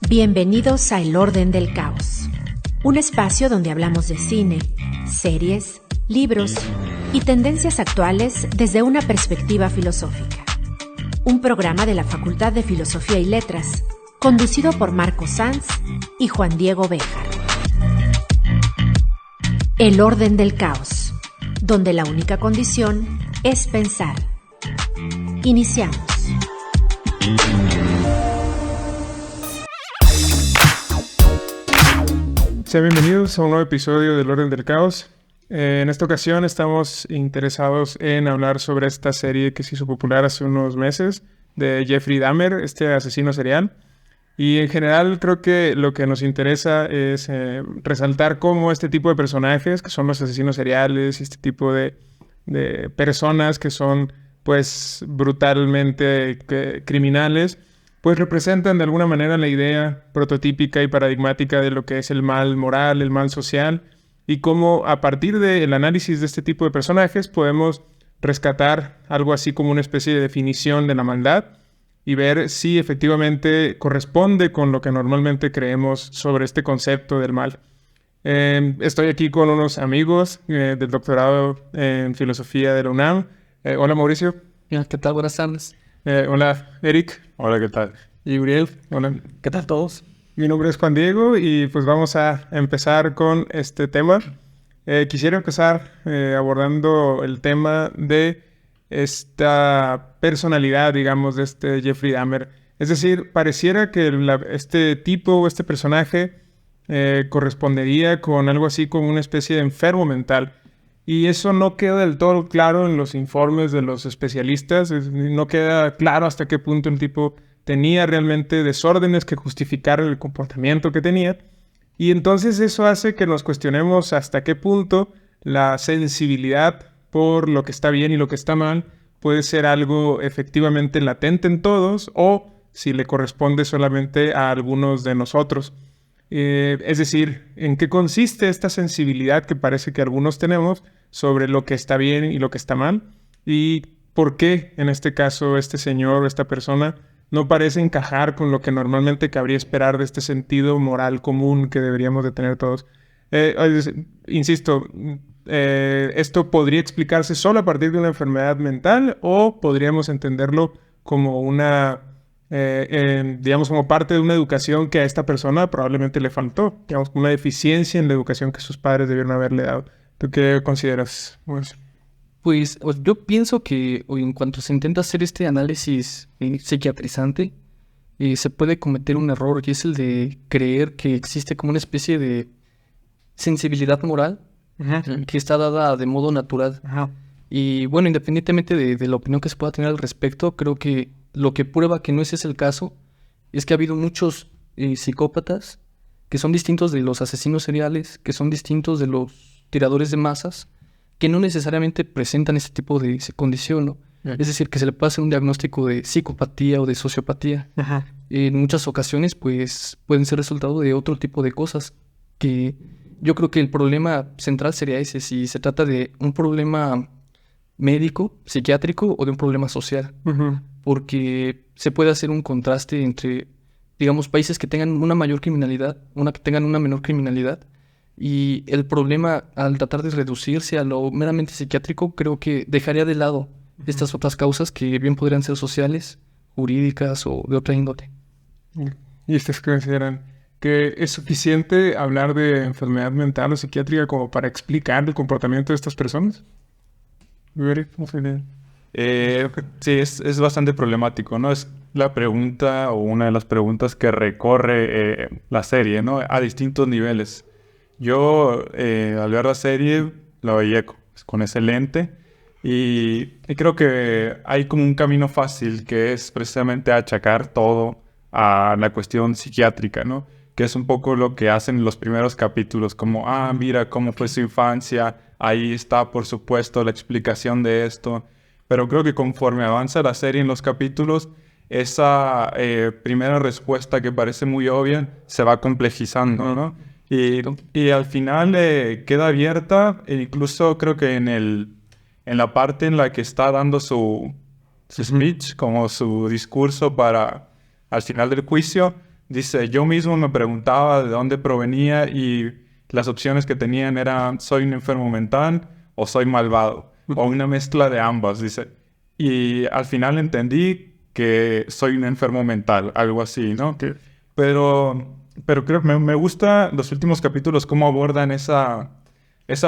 Bienvenidos a El Orden del Caos, un espacio donde hablamos de cine, series, libros y tendencias actuales desde una perspectiva filosófica. Un programa de la Facultad de Filosofía y Letras, conducido por Marco Sanz y Juan Diego Béjar. El Orden del Caos, donde la única condición es pensar. Iniciamos. Sean bienvenidos a un nuevo episodio del Orden del Caos. En esta ocasión estamos interesados en hablar sobre esta serie que se hizo popular hace unos meses de Jeffrey Dahmer, este asesino serial. Y en general creo que lo que nos interesa es resaltar cómo este tipo de personajes, que son los asesinos seriales, y este tipo de personas que son pues brutalmente criminales, pues representan de alguna manera la idea prototípica y paradigmática de lo que es el mal moral, el mal social, y cómo a partir del análisis de este tipo de personajes podemos rescatar algo así como una especie de definición de la maldad y ver si efectivamente corresponde con lo que normalmente creemos sobre este concepto del mal. Estoy aquí con unos amigos del doctorado en filosofía de la UNAM. Hola Mauricio. ¿Qué tal? Buenas tardes. Hola Eric. Hola, ¿qué tal? Y Uriel. Hola. ¿Qué tal todos? Mi nombre es Juan Diego y pues vamos a empezar con este tema. Quisiera empezar abordando el tema de esta personalidad, digamos, de este Jeffrey Dahmer. Es decir, pareciera que este tipo o este personaje correspondería con algo así como una especie de enfermo mental. Y eso no queda del todo claro en los informes de los especialistas. No queda claro hasta qué punto el tipo tenía realmente desórdenes que justificaran el comportamiento que tenía. Y entonces eso hace que nos cuestionemos hasta qué punto la sensibilidad por lo que está bien y lo que está mal puede ser algo efectivamente latente en todos o si le corresponde solamente a algunos de nosotros. Es decir, ¿en qué consiste esta sensibilidad que parece que algunos tenemos sobre lo que está bien y lo que está mal? ¿Y por qué, en este caso, este señor o esta persona no parece encajar con lo que normalmente cabría esperar de este sentido moral común que deberíamos de tener todos? Insisto, ¿esto podría explicarse solo a partir de una enfermedad mental o podríamos entenderlo como una... digamos, como parte de una educación que a esta persona probablemente le faltó, digamos, una deficiencia en la educación que sus padres debieron haberle dado? ¿Tú qué consideras? Pues yo pienso que en cuanto se intenta hacer este análisis psiquiatrizante, se puede cometer un error, y es el de creer que existe como una especie de sensibilidad moral que está dada de modo natural. Ajá. Y bueno, independientemente de la opinión que se pueda tener al respecto, creo que lo que prueba que no ese es el caso es que ha habido muchos psicópatas que son distintos de los asesinos seriales, que son distintos de los tiradores de masas, que no necesariamente presentan este tipo de condición, ¿no? Es decir, que se le puede hacer un diagnóstico de psicopatía o de sociopatía. Ajá. En muchas ocasiones, pues, pueden ser resultado de otro tipo de cosas, que yo creo que el problema central sería ese, si se trata de un problema médico, psiquiátrico o de un problema social. Uh-huh. Porque se puede hacer un contraste entre, digamos, países que tengan una mayor criminalidad, que tengan una menor criminalidad, y el problema, al tratar de reducirse a lo meramente psiquiátrico, creo que dejaría de lado estas otras causas que bien podrían ser sociales, jurídicas o de otra índole. ¿Y ustedes consideran que es suficiente hablar de enfermedad mental o psiquiátrica como para explicar el comportamiento de estas personas? Sí, es bastante problemático, ¿no? Es la pregunta o una de las preguntas que recorre la serie, ¿no? A distintos niveles. Yo, al ver la serie, la veía con ese lente y creo que hay como un camino fácil que es precisamente achacar todo a la cuestión psiquiátrica, ¿no? Que es un poco lo que hacen en los primeros capítulos, como, mira cómo fue su infancia, ahí está, por supuesto, la explicación de esto. Pero creo que conforme avanza la serie en los capítulos, esa primera respuesta que parece muy obvia se va complejizando, ¿no? Y al final queda abierta, e incluso creo que en la parte en la que está dando su speech, como su discurso para al final del juicio, Dice, yo mismo me preguntaba de dónde provenía y las opciones que tenían eran soy un enfermo mental o soy malvado, o una mezcla de ambas, dice. Y al final entendí que soy un enfermo mental, algo así, ¿no? Pero creo que me gusta los últimos capítulos cómo abordan esa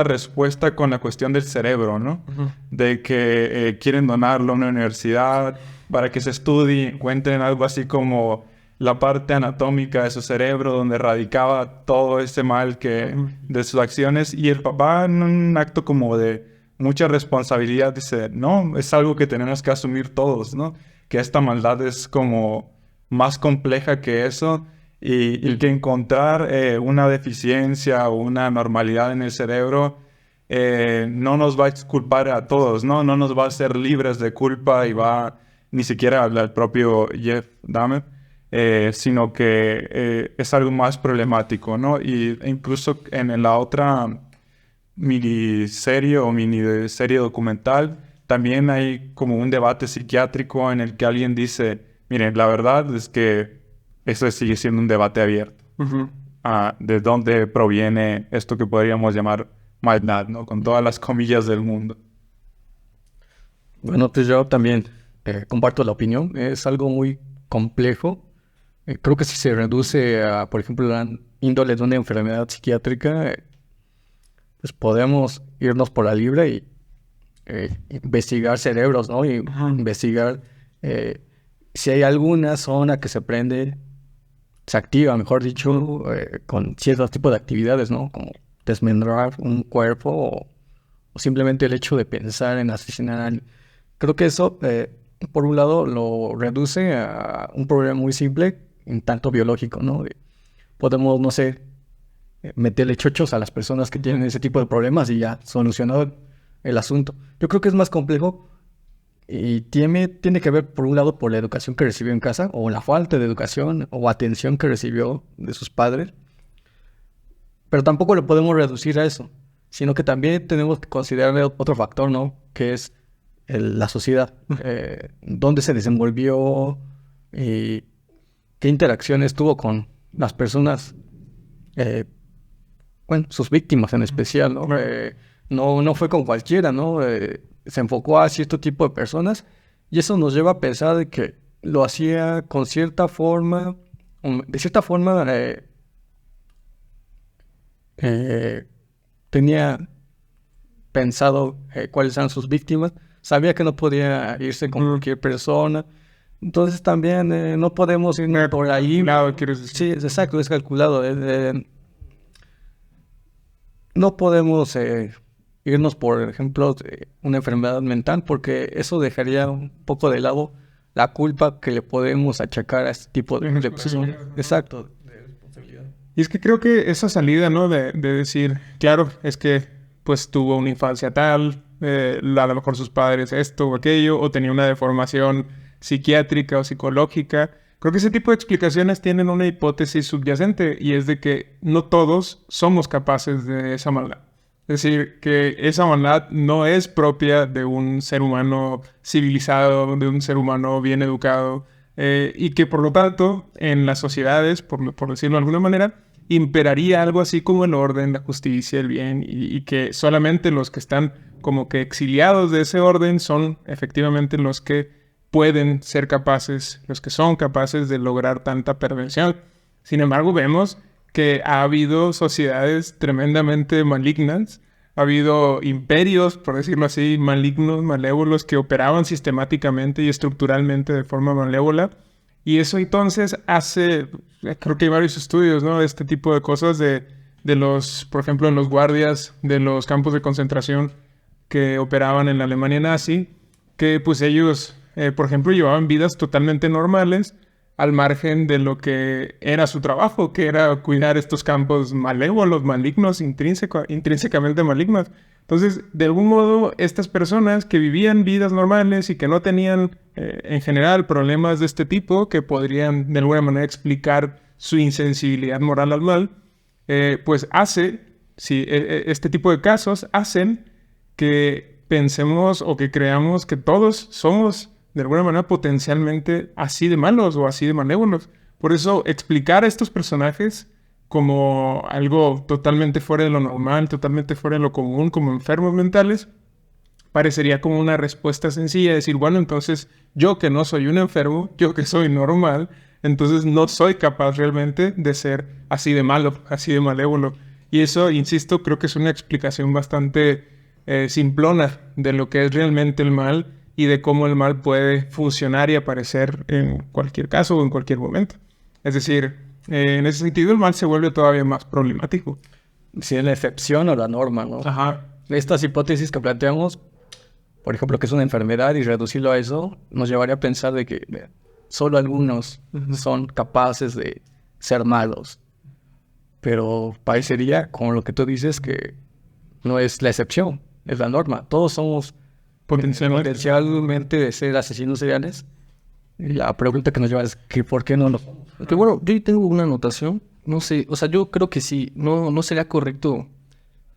respuesta con la cuestión del cerebro, ¿no? De que quieren donarlo a una universidad para que se estudie, encuentren algo así como la parte anatómica de su cerebro donde radicaba todo ese mal de sus acciones. Y el papá, en un acto como de mucha responsabilidad, dice, no, es algo que tenemos que asumir todos, ¿no? Que esta maldad es como más compleja que eso. Y que encontrar una deficiencia o una normalidad en el cerebro no nos va a exculpar a todos, ¿no? No nos va a hacer libres de culpa y va ni siquiera al propio Jeff Dahmer, sino que es algo más problemático, ¿no? Y incluso en la otra miniserie o miniserie documental también hay como un debate psiquiátrico en el que alguien dice, miren, la verdad es que eso sigue siendo un debate abierto. De dónde proviene esto que podríamos llamar maldad, ¿no? Con todas las comillas del mundo. Bueno, pues yo también comparto la opinión. Es algo muy complejo. Creo que si se reduce a, por ejemplo, la índole de una enfermedad psiquiátrica, pues podemos irnos por la libre y investigar cerebros, ¿no? Y investigar si hay alguna zona que se activa, mejor dicho, con ciertos tipos de actividades, ¿no? Como desmembrar un cuerpo o simplemente el hecho de pensar en asesinar a alguien. Creo que eso, por un lado, lo reduce a un problema muy simple, en tanto biológico, ¿no? Podemos, no sé, meterle chochos a las personas que tienen ese tipo de problemas y ya solucionado el asunto. Yo creo que es más complejo y tiene que ver, por un lado, por la educación que recibió en casa, o la falta de educación o atención que recibió de sus padres. Pero tampoco lo podemos reducir a eso, sino que también tenemos que considerar otro factor, ¿no? Que es la sociedad. Dónde se desenvolvió y qué interacciones tuvo con las personas, sus víctimas en especial, ¿no? No fue con cualquiera, ¿no? Se enfocó a cierto tipo de personas y eso nos lleva a pensar de que lo hacía con cierta forma, de cierta forma tenía pensado cuáles eran sus víctimas, sabía que no podía irse con cualquier persona, entonces también no podemos ir por ahí. Calculado, quieres decir. Sí, exacto, es calculado. No podemos irnos, por ejemplo, una enfermedad mental, porque eso dejaría un poco de lado la culpa que le podemos achacar a este tipo de personas. Exacto. Y es que creo que esa salida, ¿no? De decir, claro, es que pues tuvo una infancia tal, a lo mejor sus padres esto o aquello, o tenía una deformación psiquiátrica o psicológica. Creo que ese tipo de explicaciones tienen una hipótesis subyacente y es de que no todos somos capaces de esa maldad. Es decir, que esa maldad no es propia de un ser humano civilizado, de un ser humano bien educado, y que por lo tanto en las sociedades, por decirlo de alguna manera, imperaría algo así como el orden, la justicia, el bien, y que solamente los que están como que exiliados de ese orden son efectivamente los que pueden ser capaces, los que son capaces de lograr tanta perversión. Sin embargo, vemos que ha habido sociedades tremendamente malignas, ha habido imperios, por decirlo así, malignos, malévolos, que operaban sistemáticamente y estructuralmente de forma malévola. Y eso entonces hace, creo que hay varios estudios, ¿no? De este tipo de cosas de los, por ejemplo, en los guardias de los campos de concentración que operaban en la Alemania nazi, que pues ellos, por ejemplo, llevaban vidas totalmente normales al margen de lo que era su trabajo, que era cuidar estos campos malévolos, malignos, intrínsecamente malignos. Entonces, de algún modo, estas personas que vivían vidas normales y que no tenían, en general, problemas de este tipo, que podrían, de alguna manera, explicar su insensibilidad moral al mal, pues este tipo de casos hacen que pensemos o que creamos que todos somos de alguna manera potencialmente así de malos o así de malévolos, Por eso explicar a estos personajes como algo totalmente fuera de lo normal, totalmente fuera de lo común, como enfermos mentales, parecería como una respuesta sencilla, decir, bueno, entonces yo que no soy un enfermo, yo que soy normal, entonces no soy capaz realmente de ser así de malo, así de malévolo. Y eso, insisto, creo que es una explicación bastante simplona de lo que es realmente el mal y de cómo el mal puede funcionar y aparecer en cualquier caso o en cualquier momento. Es decir, en ese sentido el mal se vuelve todavía más problemático. Si es la excepción o la norma, ¿no? Ajá. Estas hipótesis que planteamos, por ejemplo, que es una enfermedad y reducirlo a eso, nos llevaría a pensar de que solo algunos son capaces de ser malos. Pero parecería, como lo que tú dices, que no es la excepción, es la norma. Todos somos potencialmente de ser asesinos seriales. Y la pregunta que nos lleva es que ¿por qué no lo somos? Que bueno, yo tengo una anotación, no sé, o sea, yo creo que sí, no sería correcto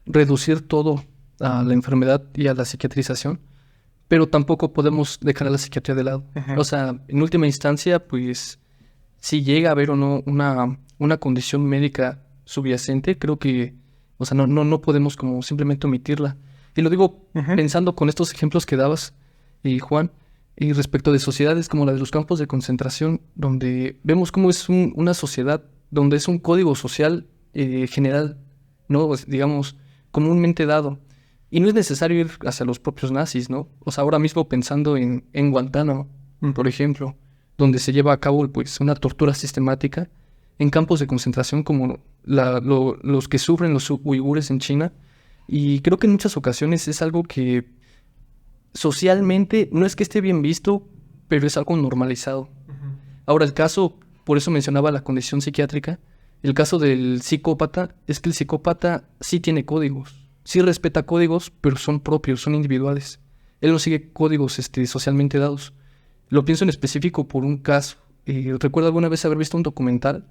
reducir todo a la enfermedad y a la psiquiatrización, pero tampoco podemos dejar a la psiquiatría de lado. Ajá. O sea, en última instancia, pues, si llega a haber o no una condición médica subyacente, creo que, o sea, no podemos como simplemente omitirla. Y lo digo pensando con estos ejemplos que dabas, Juan, y respecto de sociedades como la de los campos de concentración, donde vemos cómo es una sociedad, donde es un código social general, ¿no? Pues, digamos, comúnmente dado. Y no es necesario ir hacia los propios nazis, ¿no? O sea, ahora mismo pensando en Guantánamo, por ejemplo, donde se lleva a cabo pues una tortura sistemática en campos de concentración como los que sufren los uigures en China. Y creo que en muchas ocasiones es algo que socialmente no es que esté bien visto, pero es algo normalizado. Ahora, el caso, por eso mencionaba la condición psiquiátrica, el caso del psicópata es que el psicópata sí tiene códigos, sí respeta códigos, pero son propios, son individuales. Él no sigue códigos socialmente dados. Lo pienso en específico por un caso. Recuerdo alguna vez haber visto un documental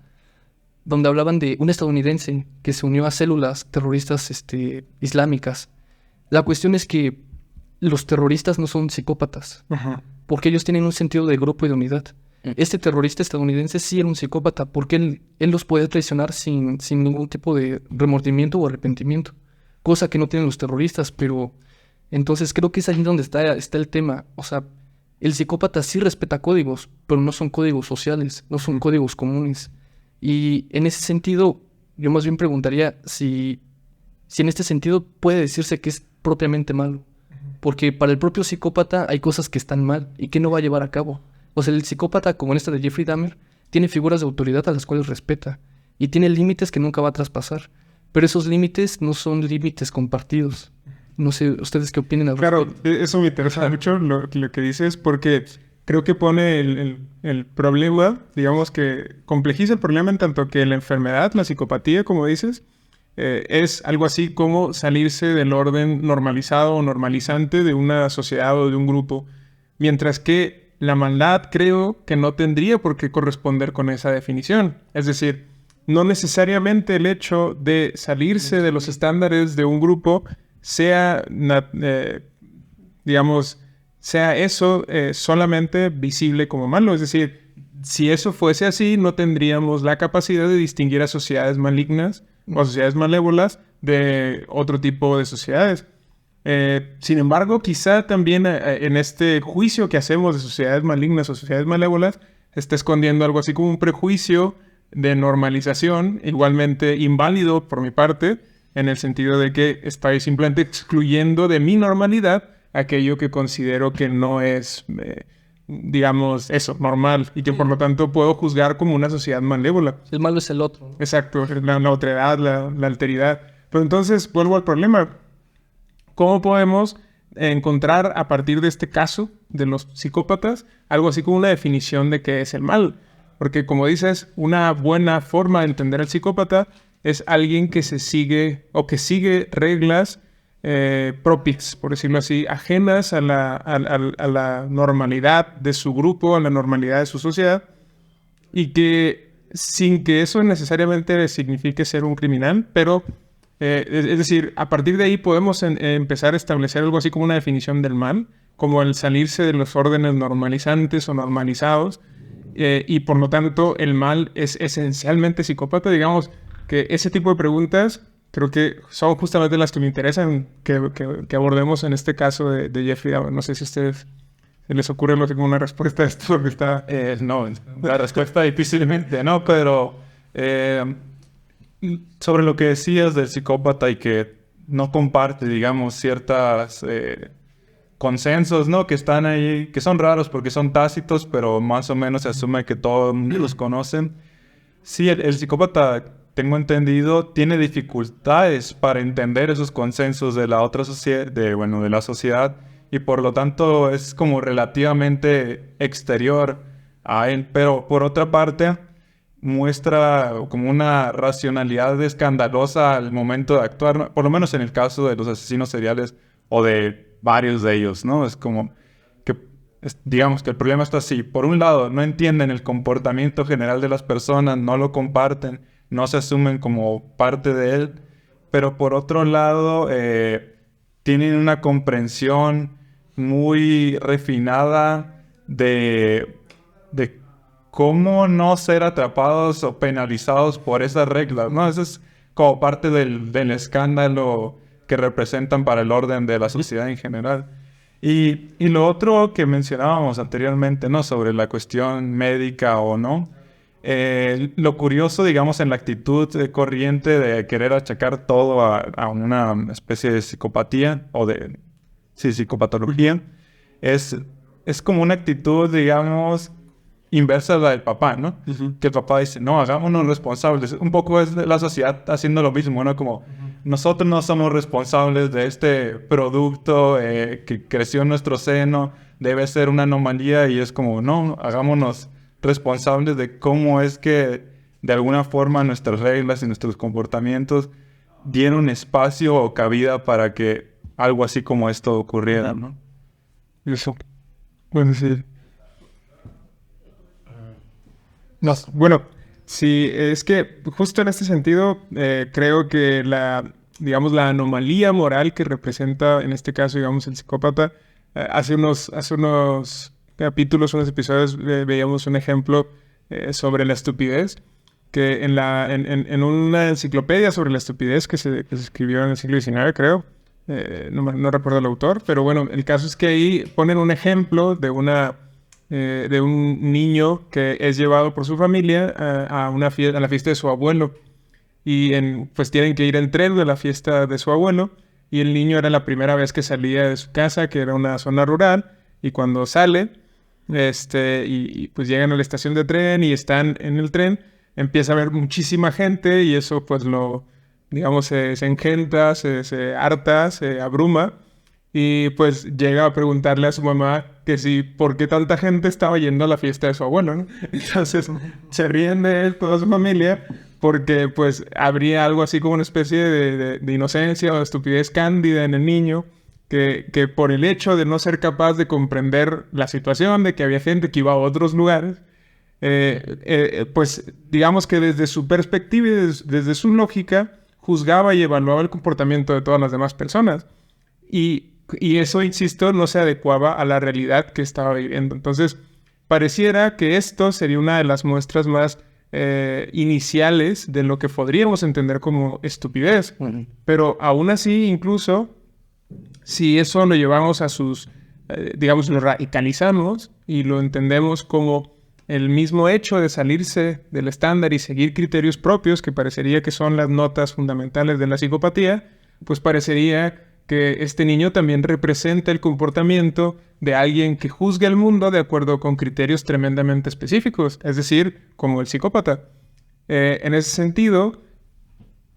donde hablaban de un estadounidense que se unió a células terroristas islámicas. La cuestión es que los terroristas no son psicópatas, porque ellos tienen un sentido de grupo y de unidad. Este terrorista estadounidense sí era un psicópata, porque él los podía traicionar sin ningún tipo de remordimiento o arrepentimiento, cosa que no tienen los terroristas. Pero entonces creo que es ahí donde está el tema. O sea, el psicópata sí respeta códigos, pero no son códigos sociales, no son códigos comunes. Y en ese sentido, yo más bien preguntaría si en este sentido puede decirse que es propiamente malo. Porque para el propio psicópata hay cosas que están mal y que no va a llevar a cabo. O sea, el psicópata, como en esta de Jeffrey Dahmer, tiene figuras de autoridad a las cuales respeta y tiene límites que nunca va a traspasar. Pero esos límites no son límites compartidos. No sé, ¿ustedes qué opinan al respecto? Claro, eso me interesa mucho lo que dices, porque creo que pone el problema, digamos que complejiza el problema en tanto que la enfermedad, la psicopatía, como dices, es algo así como salirse del orden normalizado o normalizante de una sociedad o de un grupo, mientras que la maldad creo que no tendría por qué corresponder con esa definición. Es decir, no necesariamente el hecho de salirse de los estándares de un grupo sea, sea eso solamente visible como malo. Es decir, si eso fuese así, no tendríamos la capacidad de distinguir a sociedades malignas o sociedades malévolas de otro tipo de sociedades. Sin embargo, quizá también en este juicio que hacemos de sociedades malignas o sociedades malévolas, está escondiendo algo así como un prejuicio de normalización, igualmente inválido por mi parte, en el sentido de que estoy simplemente excluyendo de mi normalidad aquello que considero que no es, digamos, eso, normal, y que por lo tanto puedo juzgar como una sociedad malévola. El malo es el otro, ¿no? Exacto, la otredad, la alteridad. Pero entonces, vuelvo al problema. ¿Cómo podemos encontrar a partir de este caso de los psicópatas algo así como una definición de qué es el mal? Porque, como dices, una buena forma de entender al psicópata es alguien que se sigue o que sigue reglas propias, por decirlo así, ajenas a la normalidad de su grupo, a la normalidad de su sociedad, y que sin que eso necesariamente signifique ser un criminal, pero es decir, a partir de ahí podemos empezar a establecer algo así como una definición del mal, como el salirse de los órdenes normalizantes o normalizados, y por lo tanto el mal es esencialmente psicópata. Digamos que ese tipo de preguntas creo que son justamente las que me interesan que abordemos en este caso de Jeffrey Dahmer. No sé si a ustedes se les ocurre una respuesta a esto que está... No, la respuesta difícilmente, ¿no? Pero sobre lo que decías del psicópata y que no comparte, digamos, ciertas consensos, ¿no? Que están ahí, que son raros porque son tácitos, pero más o menos se asume que todos los conocen. Sí, el psicópata, tengo entendido, tiene dificultades para entender esos consensos de la otra sociedad, de la sociedad, y por lo tanto es como relativamente exterior a él. Pero por otra parte, muestra como una racionalidad escandalosa al momento de actuar, ¿no? Por lo menos en el caso de los asesinos seriales o de varios de ellos, ¿no? Es como que, digamos que el problema está así. Por un lado, no entienden el comportamiento general de las personas, no lo comparten, no se asumen como parte de él, pero por otro lado, tienen una comprensión muy refinada de cómo no ser atrapados o penalizados por esas reglas, ¿no? Eso es como parte del escándalo que representan para el orden de la sociedad en general. Y lo otro que mencionábamos anteriormente, ¿no? Sobre la cuestión médica o no. Lo curioso, digamos, en la actitud corriente de querer achacar todo a una especie de psicopatía o de psicopatología, es como una actitud, digamos, inversa a la del papá, ¿no? Que el papá dice, no, hagámonos responsables. Un poco es la sociedad haciendo lo mismo, ¿no? Como nosotros no somos responsables de este producto que creció en nuestro seno, debe ser una anomalía, y es como, no, hagámonos responsables de cómo es que de alguna forma nuestras reglas y nuestros comportamientos dieron espacio o cabida para que algo así como esto ocurriera, ¿no? Eso. Bueno, sí. No, bueno, sí, es que justo en este sentido creo que digamos, la anomalía moral que representa, en este caso, digamos, el psicópata, hace unos capítulos, unos episodios, veíamos un ejemplo sobre la estupidez, que en una enciclopedia sobre la estupidez que se escribió en el siglo XIX, creo, no recuerdo el autor, pero bueno, el caso es que ahí ponen un ejemplo de un niño que es llevado por su familia a la fiesta de su abuelo. Y pues tienen que ir en tren de la fiesta de su abuelo. Y el niño era la primera vez que salía de su casa, que era una zona rural. Y cuando sale, y pues llegan a la estación de tren y están en el tren, empieza a haber muchísima gente y eso pues digamos, se engenta, se harta, se abruma. Y pues llega a preguntarle a su mamá que si, ¿por qué tanta gente estaba yendo a la fiesta de su abuelo, ¿no? Entonces se ríen de él, toda su familia, porque pues habría algo así como una especie de inocencia o de estupidez cándida en el niño, que por el hecho de no ser capaz de comprender la situación, de que había gente que iba a otros lugares, pues digamos que desde su perspectiva y desde su lógica, juzgaba y evaluaba el comportamiento de todas las demás personas. Y eso, insisto, no se adecuaba a la realidad que estaba viviendo. Entonces, pareciera que esto sería una de las muestras más iniciales de lo que podríamos entender como estupidez. Uh-huh. Pero aún así, incluso, si eso lo llevamos a digamos, lo radicalizamos y lo entendemos como el mismo hecho de salirse del estándar y seguir criterios propios, que parecería que son las notas fundamentales de la psicopatía, pues parecería que este niño también representa el comportamiento de alguien que juzga el mundo de acuerdo con criterios tremendamente específicos, es decir, como el psicópata. En ese sentido,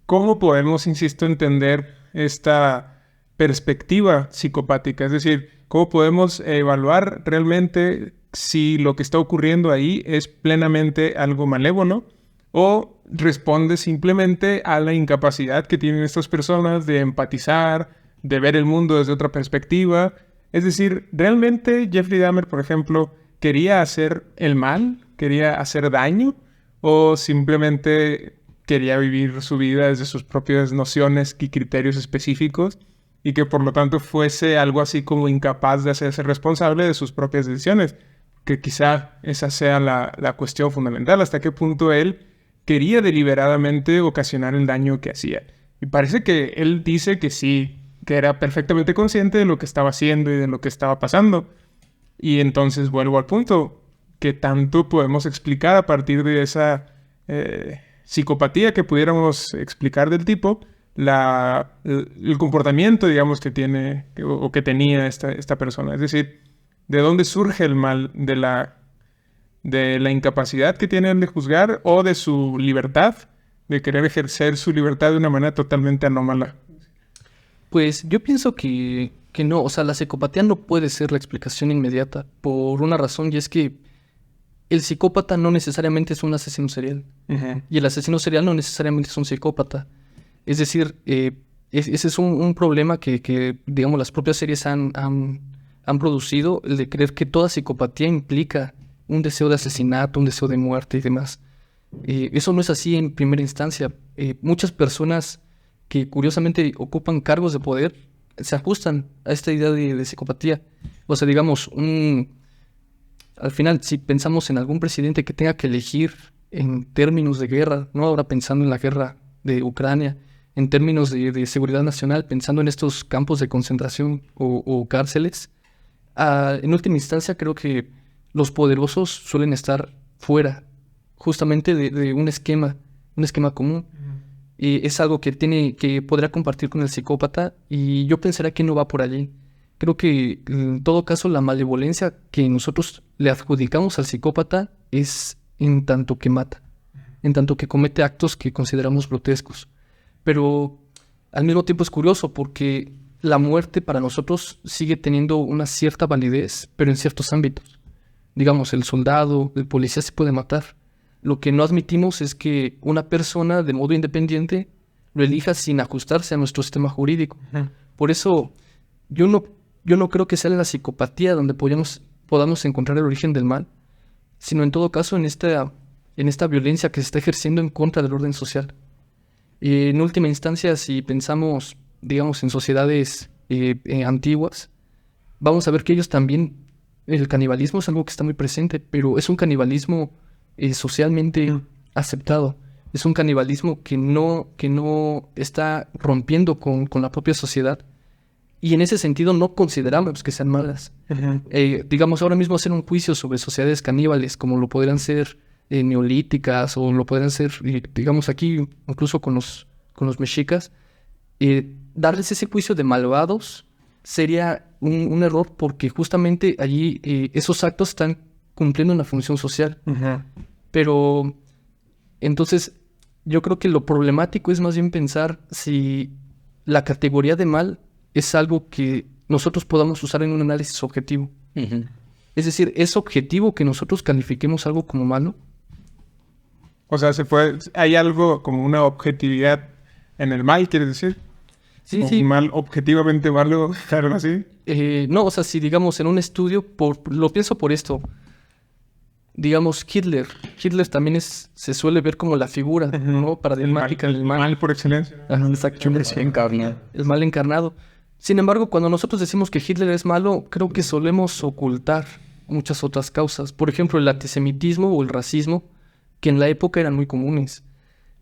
¿cómo podemos, insisto, entender esta perspectiva psicopática? Es decir, ¿cómo podemos evaluar realmente si lo que está ocurriendo ahí es plenamente algo malévolo o responde simplemente a la incapacidad que tienen estas personas de empatizar, de ver el mundo desde otra perspectiva? Es decir, ¿realmente Jeffrey Dahmer, por ejemplo, quería hacer el mal? ¿Quería hacer daño? ¿O simplemente quería vivir su vida desde sus propias nociones y criterios específicos? Y que por lo tanto fuese algo así como incapaz de hacerse responsable de sus propias decisiones. que quizá esa sea la cuestión fundamental, hasta qué punto él quería deliberadamente ocasionar el daño que hacía. Y parece que él dice que sí, que era perfectamente consciente de lo que estaba haciendo y de lo que estaba pasando. Y entonces vuelvo al punto, ¿qué tanto podemos explicar a partir de esa psicopatía que pudiéramos explicar del tipo, el comportamiento, digamos, que tiene o que tenía esta persona? Es decir, ¿de dónde surge el mal? ¿De la incapacidad que tiene de juzgar o de su libertad, de querer ejercer su libertad de una manera totalmente anómala? Pues yo pienso que no, o sea, la psicopatía no puede ser la explicación inmediata por una razón, y es que el psicópata no necesariamente es un asesino serial. Y el asesino serial no necesariamente es un psicópata. Es decir, ese es un problema que, digamos, las propias series han producido, el de creer que toda psicopatía implica un deseo de asesinato, un deseo de muerte y demás. Eso no es así en primera instancia. Muchas personas que curiosamente ocupan cargos de poder se ajustan a esta idea de psicopatía. O sea, digamos, al final, si pensamos en algún presidente que tenga que elegir en términos de guerra, no ahora pensando en la guerra de Ucrania, en términos de seguridad nacional, pensando en estos campos de concentración o cárceles, en última instancia creo que los poderosos suelen estar fuera justamente de un esquema común. Y es algo que podrá compartir con el psicópata, y yo pensaría que no va por allí. Creo que en todo caso la malevolencia que nosotros le adjudicamos al psicópata es en tanto que mata, en tanto que comete actos que consideramos grotescos. Pero al mismo tiempo es curioso porque la muerte para nosotros sigue teniendo una cierta validez, pero en ciertos ámbitos. Digamos, el soldado, el policía se puede matar. Lo que no admitimos es que una persona de modo independiente lo elija sin ajustarse a nuestro sistema jurídico. Por eso yo no creo que sea en la psicopatía donde podamos encontrar el origen del mal, sino en todo caso en esta violencia que se está ejerciendo en contra del orden social. En última instancia, si pensamos, digamos, en sociedades antiguas, vamos a ver que ellos también, el canibalismo es algo que está muy presente, pero es un canibalismo socialmente aceptado. Es un canibalismo que no está rompiendo con la propia sociedad. Y en ese sentido no consideramos que sean malas. Digamos, ahora mismo hacer un juicio sobre sociedades caníbales, como lo podrían ser neolíticas, o lo podrían ser, digamos, aquí, incluso con los mexicas, darles ese juicio de malvados sería un error, porque justamente allí esos actos están cumpliendo una función social. Pero entonces yo creo que lo problemático es más bien pensar si la categoría de mal es algo que nosotros podamos usar en un análisis objetivo. Es decir, ¿es objetivo que nosotros califiquemos algo como malo? O sea, hay algo como una objetividad en el mal, ¿quieres decir? Sí, sí. Mal, objetivamente malo, algo así. No, o sea, si digamos en un estudio, lo pienso por esto. Digamos, Hitler también se suele ver como la figura, ¿no? Paradigmática del mal. Mal por excelencia. Exacto. El mal encarnado. Sin embargo, cuando nosotros decimos que Hitler es malo, creo que solemos ocultar muchas otras causas. Por ejemplo, el antisemitismo o el racismo, que en la época eran muy comunes.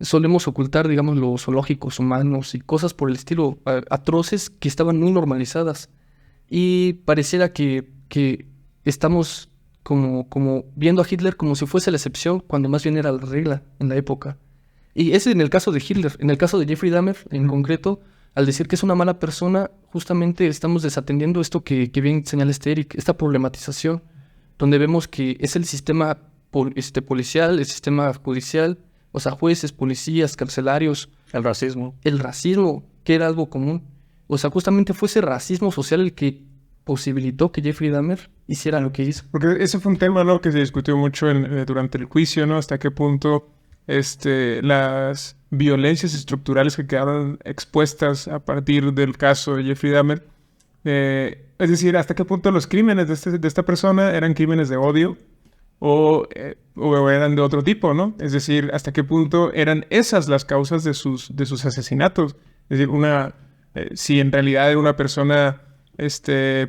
Solemos ocultar, digamos, los zoológicos humanos y cosas por el estilo, atroces que estaban muy normalizadas. Y pareciera que estamos como viendo a Hitler como si fuese la excepción, cuando más bien era la regla en la época. Y ese en el caso de Hitler. En el caso de Jeffrey Dahmer, en concreto, al decir que es una mala persona, justamente estamos desatendiendo esto que bien señala Eric, esta problematización, donde vemos que es el sistema policial, el sistema judicial, o sea, jueces, policías, carcelarios. El racismo, que era algo común. O sea, justamente fue ese racismo social el que posibilitó que Jeffrey Dahmer hiciera lo que hizo. Porque ese fue un tema, ¿no?, que se discutió mucho durante el juicio, ¿no? Hasta qué punto las violencias estructurales que quedaron expuestas a partir del caso de Jeffrey Dahmer, es decir, hasta qué punto los crímenes de esta persona eran crímenes de odio o eran de otro tipo, ¿no? Es decir, hasta qué punto eran esas las causas de sus asesinatos. Es decir, si en realidad era una persona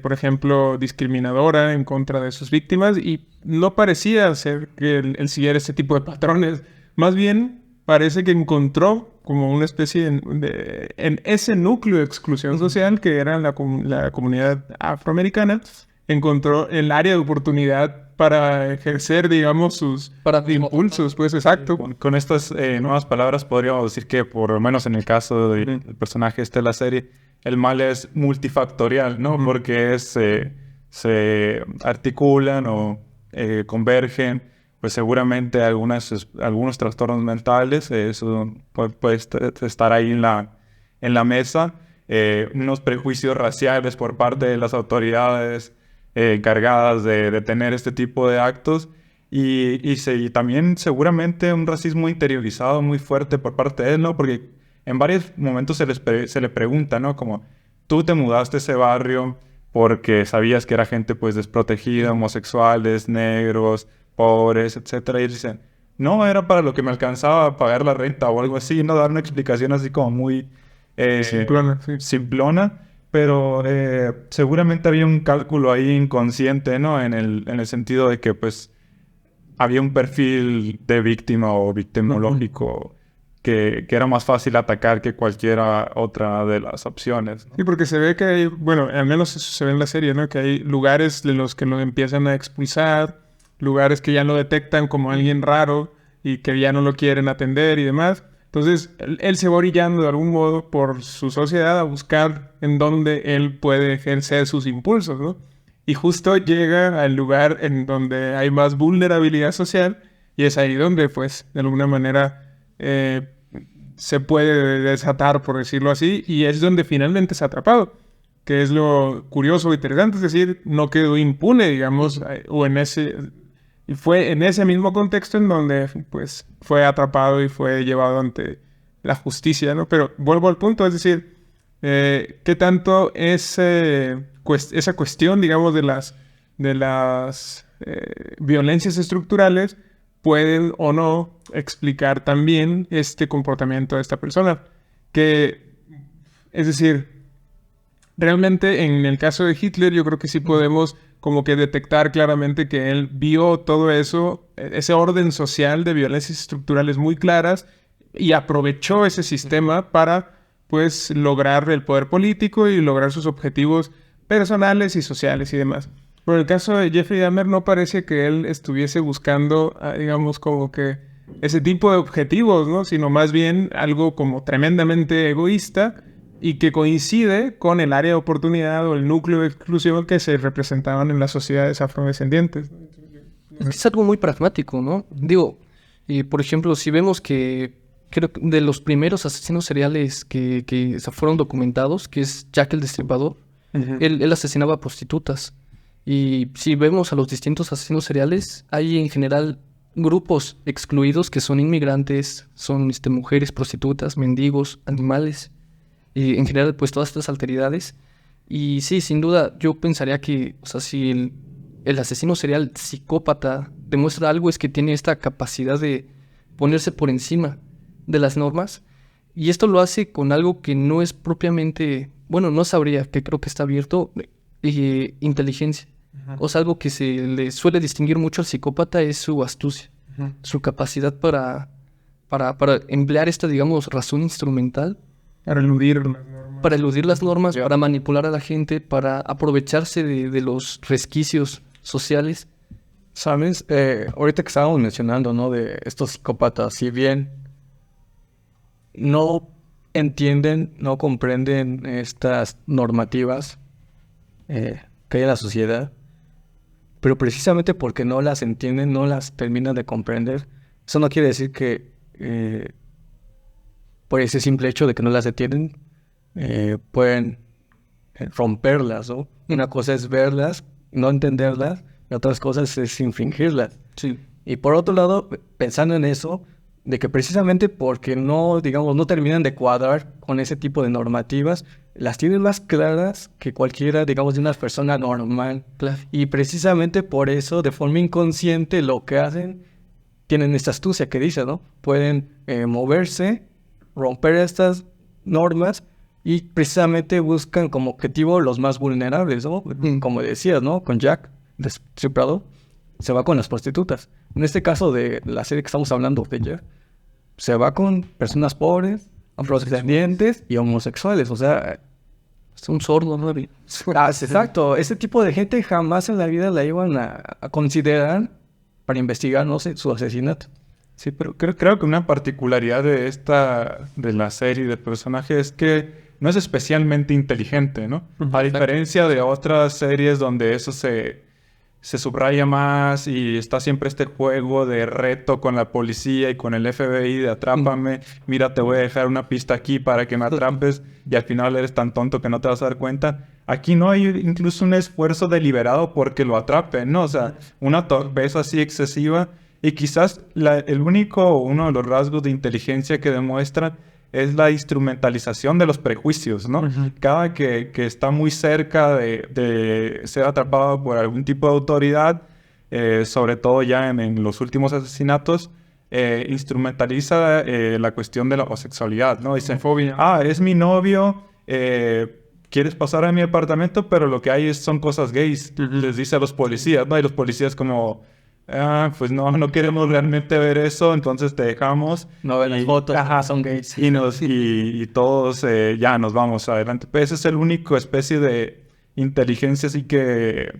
por ejemplo, discriminadora en contra de sus víctimas, y no parecía ser que él siguiera este tipo de patrones. Más bien, parece que encontró como una especie en ese núcleo de exclusión social que era la comunidad afroamericana, encontró el área de oportunidad para ejercer, digamos, sus impulsos, pues exacto. Con estas nuevas palabras podríamos decir que, por lo menos en el caso del personaje de la serie, el mal es multifactorial, ¿no? Porque se articulan o convergen, pues seguramente algunos trastornos mentales, eso puede estar ahí en la mesa, unos prejuicios raciales por parte de las autoridades encargadas de detener este tipo de actos, y también seguramente un racismo interiorizado muy fuerte por parte de él, ¿no? Porque en varios momentos se le pregunta, ¿no? Como, tú te mudaste a ese barrio porque sabías que era gente pues desprotegida, homosexuales, negros, pobres, etcétera. Y dicen, no, era para lo que me alcanzaba a pagar la renta o algo así, ¿no? Dar una explicación así como muy simplona, pero seguramente había un cálculo ahí inconsciente, ¿no? En el sentido de que pues había un perfil de víctima o victimológico que era más fácil atacar que cualquiera otra de las opciones, ¿no? Sí, porque se ve que hay, bueno, al menos eso se ve en la serie, ¿no? Que hay lugares en los que lo empiezan a expulsar, lugares que ya lo detectan como alguien raro y que ya no lo quieren atender y demás. Entonces, él se va orillando de algún modo por su sociedad a buscar en dónde él puede ejercer sus impulsos, ¿no? Y justo llega al lugar en donde hay más vulnerabilidad social, y es ahí donde, pues, de alguna manera se puede desatar, por decirlo así, y es donde finalmente es atrapado, que es lo curioso e interesante, es decir, no quedó impune, digamos, y fue en ese mismo contexto en donde, pues, fue atrapado y fue llevado ante la justicia, ¿no? Pero vuelvo al punto, es decir, ¿qué tanto esa cuestión, digamos, de las violencias estructurales pueden o no explicar también este comportamiento de esta persona? Que, es decir, realmente en el caso de Hitler yo creo que sí podemos como que detectar claramente que él vio todo eso, ese orden social de violencias estructurales muy claras, y aprovechó ese sistema para, pues, lograr el poder político y lograr sus objetivos personales y sociales y demás. Pero en el caso de Jeffrey Dahmer no parece que él estuviese buscando, digamos, como que ese tipo de objetivos, ¿no? Sino más bien algo como tremendamente egoísta y que coincide con el área de oportunidad o el núcleo de exclusión que se representaban en las sociedades afrodescendientes. Es algo muy pragmático, ¿no? Digo, por ejemplo, si vemos que creo que de los primeros asesinos seriales que fueron documentados, que es Jack el Destripador, él asesinaba a prostitutas. Y si vemos a los distintos asesinos seriales, hay en general grupos excluidos que son inmigrantes, son mujeres, prostitutas, mendigos, animales, y en general pues todas estas alteridades. Y sí, sin duda yo pensaría que, o sea, si el asesino serial psicópata demuestra algo, es que tiene esta capacidad de ponerse por encima de las normas, y esto lo hace con algo que no es propiamente, bueno, no sabría, que creo que está abierto, inteligencia. O sea, algo que se le suele distinguir mucho al psicópata es su astucia, su capacidad para emplear esta, digamos, razón instrumental. Para eludir las normas. Para eludir las normas, para manipular a la gente, para aprovecharse de los resquicios sociales. ¿Sabes? Ahorita que estábamos mencionando, ¿no? De estos psicópatas, si bien no entienden, no comprenden estas normativas que hay en la sociedad, pero precisamente porque no las entienden, no las terminan de comprender, eso no quiere decir que por ese simple hecho de que no las entienden, pueden romperlas, ¿no? Una cosa es verlas, no entenderlas, y otras cosas es infringirlas. Sí. Y por otro lado, pensando en eso, de que precisamente porque no, digamos, no terminan de cuadrar con ese tipo de normativas, las tienen más claras que cualquiera, digamos, de una persona normal. Claro. Y precisamente por eso, de forma inconsciente, lo que hacen, tienen esta astucia que dice, ¿no? Pueden moverse, romper estas normas Y precisamente buscan como objetivo los más vulnerables, ¿no? Como decías, ¿no? Con Jack, Destripador, se va con las prostitutas. En este caso de la serie que estamos hablando de Jack, se va con personas pobres, afrodescendientes y homosexuales. O sea, Es un sordo, ¿no? exacto. Ese tipo de gente jamás en la vida la iban a considerar para investigar, no sé, su asesinato. Sí, pero creo que una particularidad de la serie del personaje es que no es especialmente inteligente, ¿no? A diferencia de otras series donde eso se subraya más y está siempre este juego de reto con la policía y con el FBI de atrápame, mira, te voy a dejar una pista aquí para que me atrapes y al final eres tan tonto que no te vas a dar cuenta. Aquí no hay incluso un esfuerzo deliberado porque lo atrapen, ¿no? O sea, una torpeza así excesiva y quizás uno de los rasgos de inteligencia que demuestran es la instrumentalización de los prejuicios, ¿no? Cada que está muy cerca de ser atrapado por algún tipo de autoridad, sobre todo ya en los últimos asesinatos, instrumentaliza la cuestión de la homosexualidad, ¿no? Dice, es mi novio, quieres pasar a mi apartamento, pero lo que hay son cosas gays, les dice a los policías, ¿no? Y los policías como... pues no queremos realmente ver eso, entonces te dejamos. No ven las fotos, son gays. Y todos ya nos vamos adelante. Pues ese es el único especie de inteligencia así que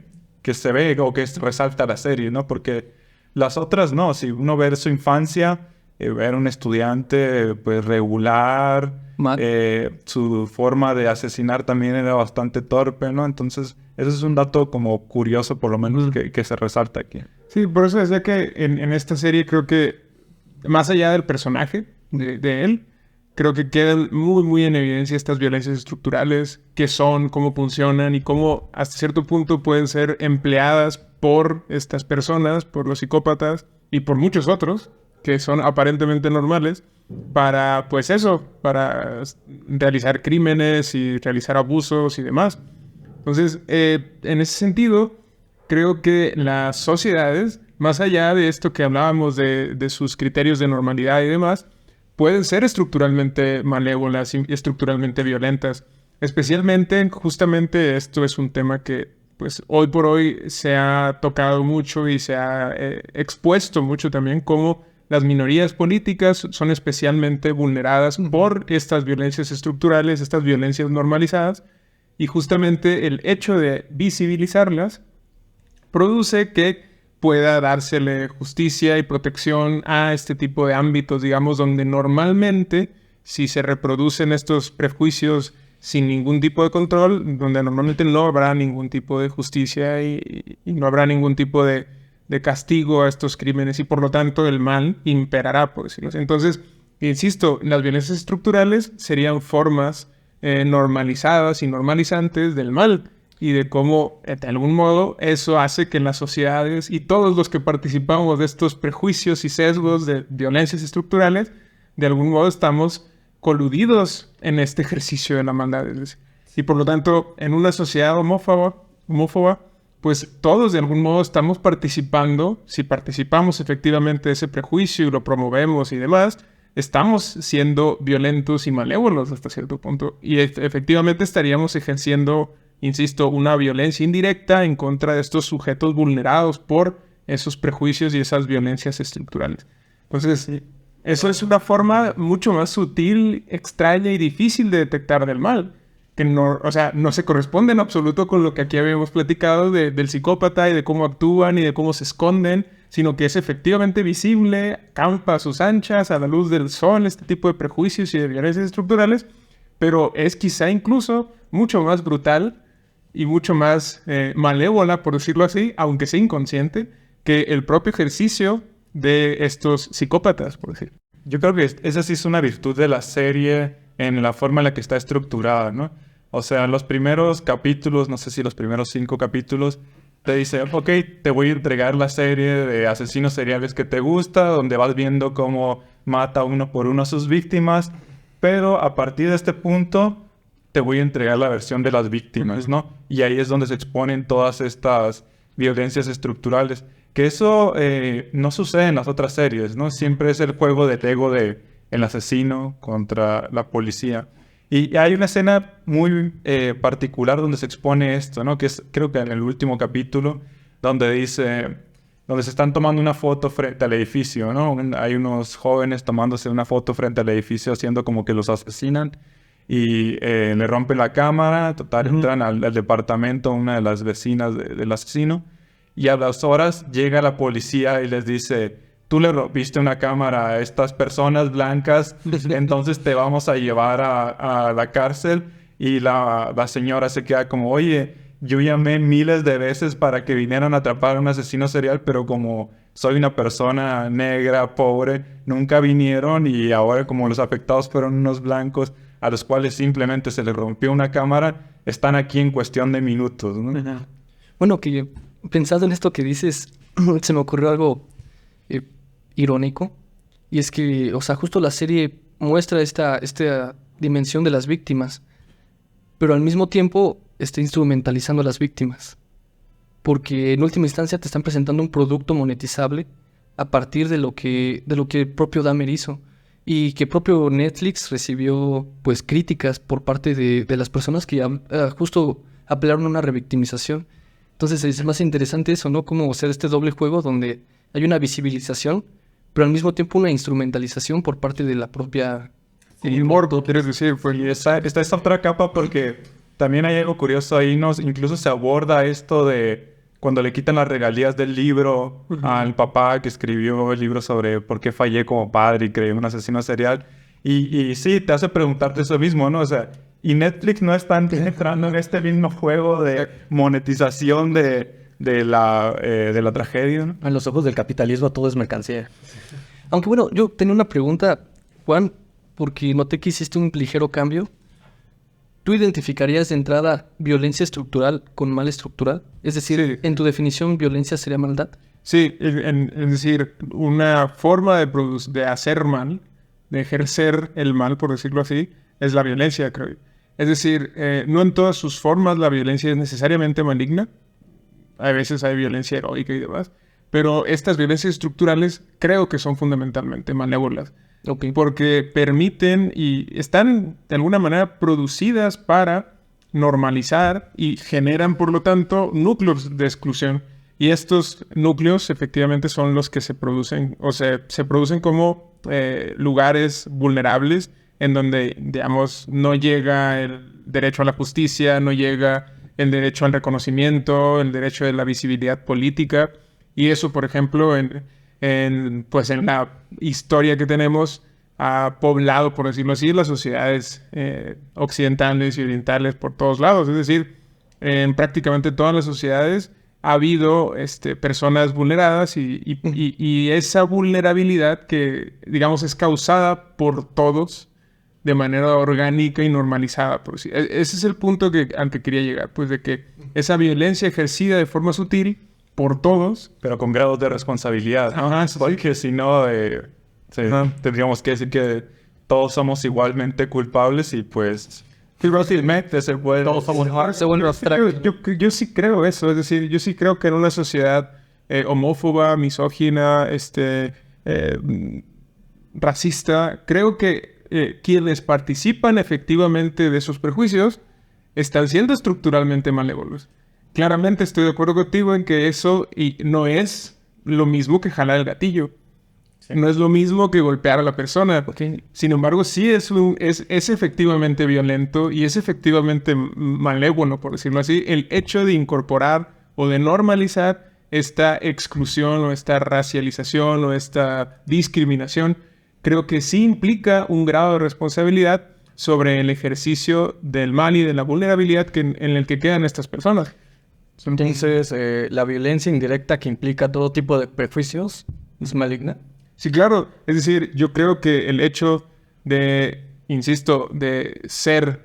se ve o que resalta la serie, ¿no? Porque las otras no. Si uno ve su infancia, ver un estudiante pues regular, su forma de asesinar también era bastante torpe, ¿no? Entonces ese es un dato como curioso por lo menos que se resalta aquí. Sí, por eso decía que en esta serie creo que, más allá del personaje, de él, creo que quedan muy en evidencia estas violencias estructurales, qué son, cómo funcionan y cómo hasta cierto punto pueden ser empleadas por estas personas, por los psicópatas y por muchos otros, que son aparentemente normales, para, pues eso, para realizar crímenes y realizar abusos y demás. Entonces, en ese sentido, creo que las sociedades, más allá de esto que hablábamos de sus criterios de normalidad y demás, pueden ser estructuralmente malévolas y estructuralmente violentas. Especialmente, justamente esto es un tema que pues hoy por hoy se ha tocado mucho y se ha expuesto mucho también, como las minorías políticas son especialmente vulneradas por estas violencias estructurales, estas violencias normalizadas, y justamente el hecho de visibilizarlas produce que pueda dársele justicia y protección a este tipo de ámbitos, digamos, donde normalmente, si se reproducen estos prejuicios sin ningún tipo de control, donde normalmente no habrá ningún tipo de justicia y no habrá ningún tipo de castigo a estos crímenes y por lo tanto el mal imperará, por decirlo así. Entonces, insisto, las violencias estructurales serían formas normalizadas y normalizantes del mal, y de cómo, de algún modo, eso hace que las sociedades y todos los que participamos de estos prejuicios y sesgos de violencias estructurales, de algún modo estamos coludidos en este ejercicio de la maldad. Y por lo tanto, en una sociedad homófoba, pues todos de algún modo estamos participando, si participamos efectivamente de ese prejuicio y lo promovemos y demás, estamos siendo violentos y malévolos hasta cierto punto. Y efectivamente estaríamos ejerciendo, insisto, una violencia indirecta en contra de estos sujetos vulnerados por esos prejuicios y esas violencias estructurales. Entonces, eso es una forma mucho más sutil, extraña y difícil de detectar del mal, que no, o sea, no se corresponde en absoluto con lo que aquí habíamos platicado del psicópata y de cómo actúan y de cómo se esconden, sino que es efectivamente visible, campa a sus anchas, a la luz del sol, este tipo de prejuicios y de violencias estructurales, pero es quizá incluso mucho más brutal y mucho más malévola, por decirlo así, aunque sea inconsciente, que el propio ejercicio de estos psicópatas, por decir. Yo creo que esa sí es una virtud de la serie en la forma en la que está estructurada, ¿no? O sea, los primeros capítulos, no sé si los primeros 5 capítulos, te dice, ok, te voy a entregar la serie de asesinos seriales que te gusta, donde vas viendo cómo mata uno por uno a sus víctimas, pero a partir de este punto te voy a entregar la versión de las víctimas, ¿no? Y ahí es donde se exponen todas estas violencias estructurales. Que eso no sucede en las otras series, ¿no? Siempre es el juego del ego del asesino contra la policía. Y hay una escena muy particular donde se expone esto, ¿no? Que es, creo que en el último capítulo, donde dice, donde se están tomando una foto frente al edificio, ¿no? Hay unos jóvenes tomándose una foto frente al edificio haciendo como que los asesinan y le rompen la cámara, total, entran al departamento una de las vecinas del asesino y a las horas llega la policía y les dice: tú le rompiste una cámara a estas personas blancas, entonces te vamos a llevar a la cárcel. Y la señora se queda como: oye, yo llamé miles de veces para que vinieran a atrapar a un asesino serial, pero como soy una persona negra, pobre, nunca vinieron, y ahora como los afectados fueron unos blancos a los cuales simplemente se les rompió una cámara, están aquí en cuestión de minutos, ¿no? Bueno, que pensando en esto que dices, se me ocurrió algo irónico, y es que, o sea, justo la serie muestra esta dimensión de las víctimas, pero al mismo tiempo está instrumentalizando a las víctimas, porque en última instancia te están presentando un producto monetizable a partir de lo que el propio Dahmer hizo, y que propio Netflix recibió pues críticas por parte de las personas que justo apelaron a una revictimización. Entonces es más interesante eso, ¿no? Como hacer este doble juego donde hay una visibilización, pero al mismo tiempo una instrumentalización por parte de la propia... El morbo, quieres decir. Pues. Y está esta otra capa, porque también hay algo curioso ahí, incluso se aborda esto de cuando le quitan las regalías del libro al papá que escribió el libro sobre por qué fallé como padre y creé un asesino serial. Y sí, te hace preguntarte eso mismo, ¿no? O sea, y Netflix no está entrando en este mismo juego de monetización de la tragedia, ¿no? En los ojos del capitalismo todo es mercancía. Aunque bueno, yo tenía una pregunta, Juan, porque noté que hiciste un ligero cambio. ¿Tú identificarías de entrada violencia estructural con mal estructural? Es decir, Sí. en tu definición, ¿violencia sería maldad? Sí, es decir, una forma de hacer mal, de ejercer el mal, por decirlo así, es la violencia, creo yo. Es decir, no en todas sus formas la violencia es necesariamente maligna. A veces hay violencia heroica y demás. Pero estas violencias estructurales creo que son fundamentalmente malévolas. Okay. Porque permiten y están de alguna manera producidas para normalizar y generan, por lo tanto, núcleos de exclusión. Y estos núcleos efectivamente son los que se producen, o sea, se producen como lugares vulnerables en donde, digamos, no llega el derecho a la justicia, no llega el derecho al reconocimiento, el derecho de la visibilidad política. Y eso, por ejemplo, en la historia que tenemos, ha poblado, por decirlo así, las sociedades occidentales y orientales por todos lados. Es decir, en prácticamente todas las sociedades ha habido personas vulneradas y esa vulnerabilidad que, digamos, es causada por todos de manera orgánica y normalizada. Por decir. Ese es el punto al que quería llegar, pues de que esa violencia ejercida de forma sutil por todos, pero con grados de responsabilidad. Ajá, porque si no, tendríamos que decir que todos somos igualmente culpables y pues fácilmente se puede... Todos somos yo sí creo eso, es decir, yo sí creo que en una sociedad homófoba, misógina, racista, creo que quienes participan efectivamente de esos prejuicios están siendo estructuralmente malévolos. Claramente estoy de acuerdo contigo en que eso no es lo mismo que jalar el gatillo. Sí. No es lo mismo que golpear a la persona. Okay. Sin embargo, sí es efectivamente violento y es efectivamente malévolo, por decirlo así, el hecho de incorporar o de normalizar esta exclusión o esta racialización o esta discriminación. Creo que sí implica un grado de responsabilidad sobre el ejercicio del mal y de la vulnerabilidad en el que quedan estas personas. Entonces, la violencia indirecta que implica todo tipo de prejuicios es maligna. Sí, claro. Es decir, yo creo que el hecho de, insisto, de ser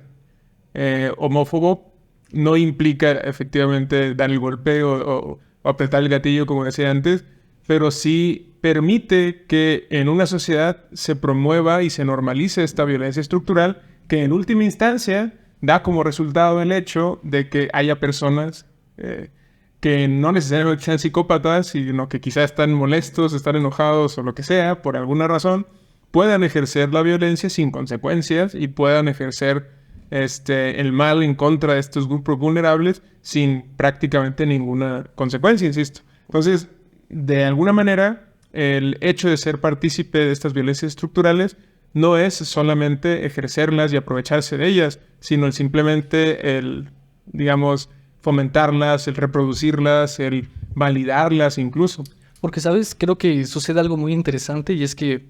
homófobo no implica efectivamente dar el golpe o apretar el gatillo, como decía antes, pero sí permite que en una sociedad se promueva y se normalice esta violencia estructural que en última instancia da como resultado el hecho de que haya personas que no necesariamente sean psicópatas, sino que quizás están molestos, están enojados o lo que sea, por alguna razón, puedan ejercer la violencia sin consecuencias y puedan ejercer el mal en contra de estos grupos vulnerables sin prácticamente ninguna consecuencia, insisto. Entonces, de alguna manera, el hecho de ser partícipe de estas violencias estructurales no es solamente ejercerlas y aprovecharse de ellas, sino simplemente el, digamos, fomentarlas, el reproducirlas, el validarlas incluso. Porque, ¿sabes? Creo que sucede algo muy interesante y es que,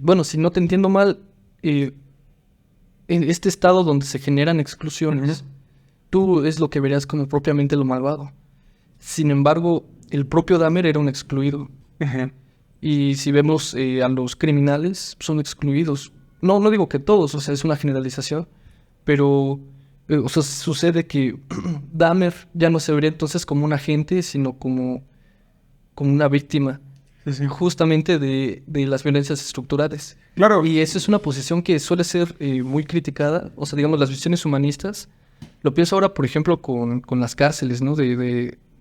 bueno, si no te entiendo mal, en este estado donde se generan exclusiones, tú es lo que verías como propiamente lo malvado. Sin embargo, el propio Dahmer era un excluido. Y si vemos a los criminales, son excluidos. No digo que todos, o sea, es una generalización, pero o sea, sucede que Dahmer ya no se vería entonces como un agente, sino como una víctima, justamente de las violencias estructurales. Claro. Y esa es una posición que suele ser muy criticada, o sea, digamos, las visiones humanistas. Lo pienso ahora, por ejemplo, con las cárceles, ¿no?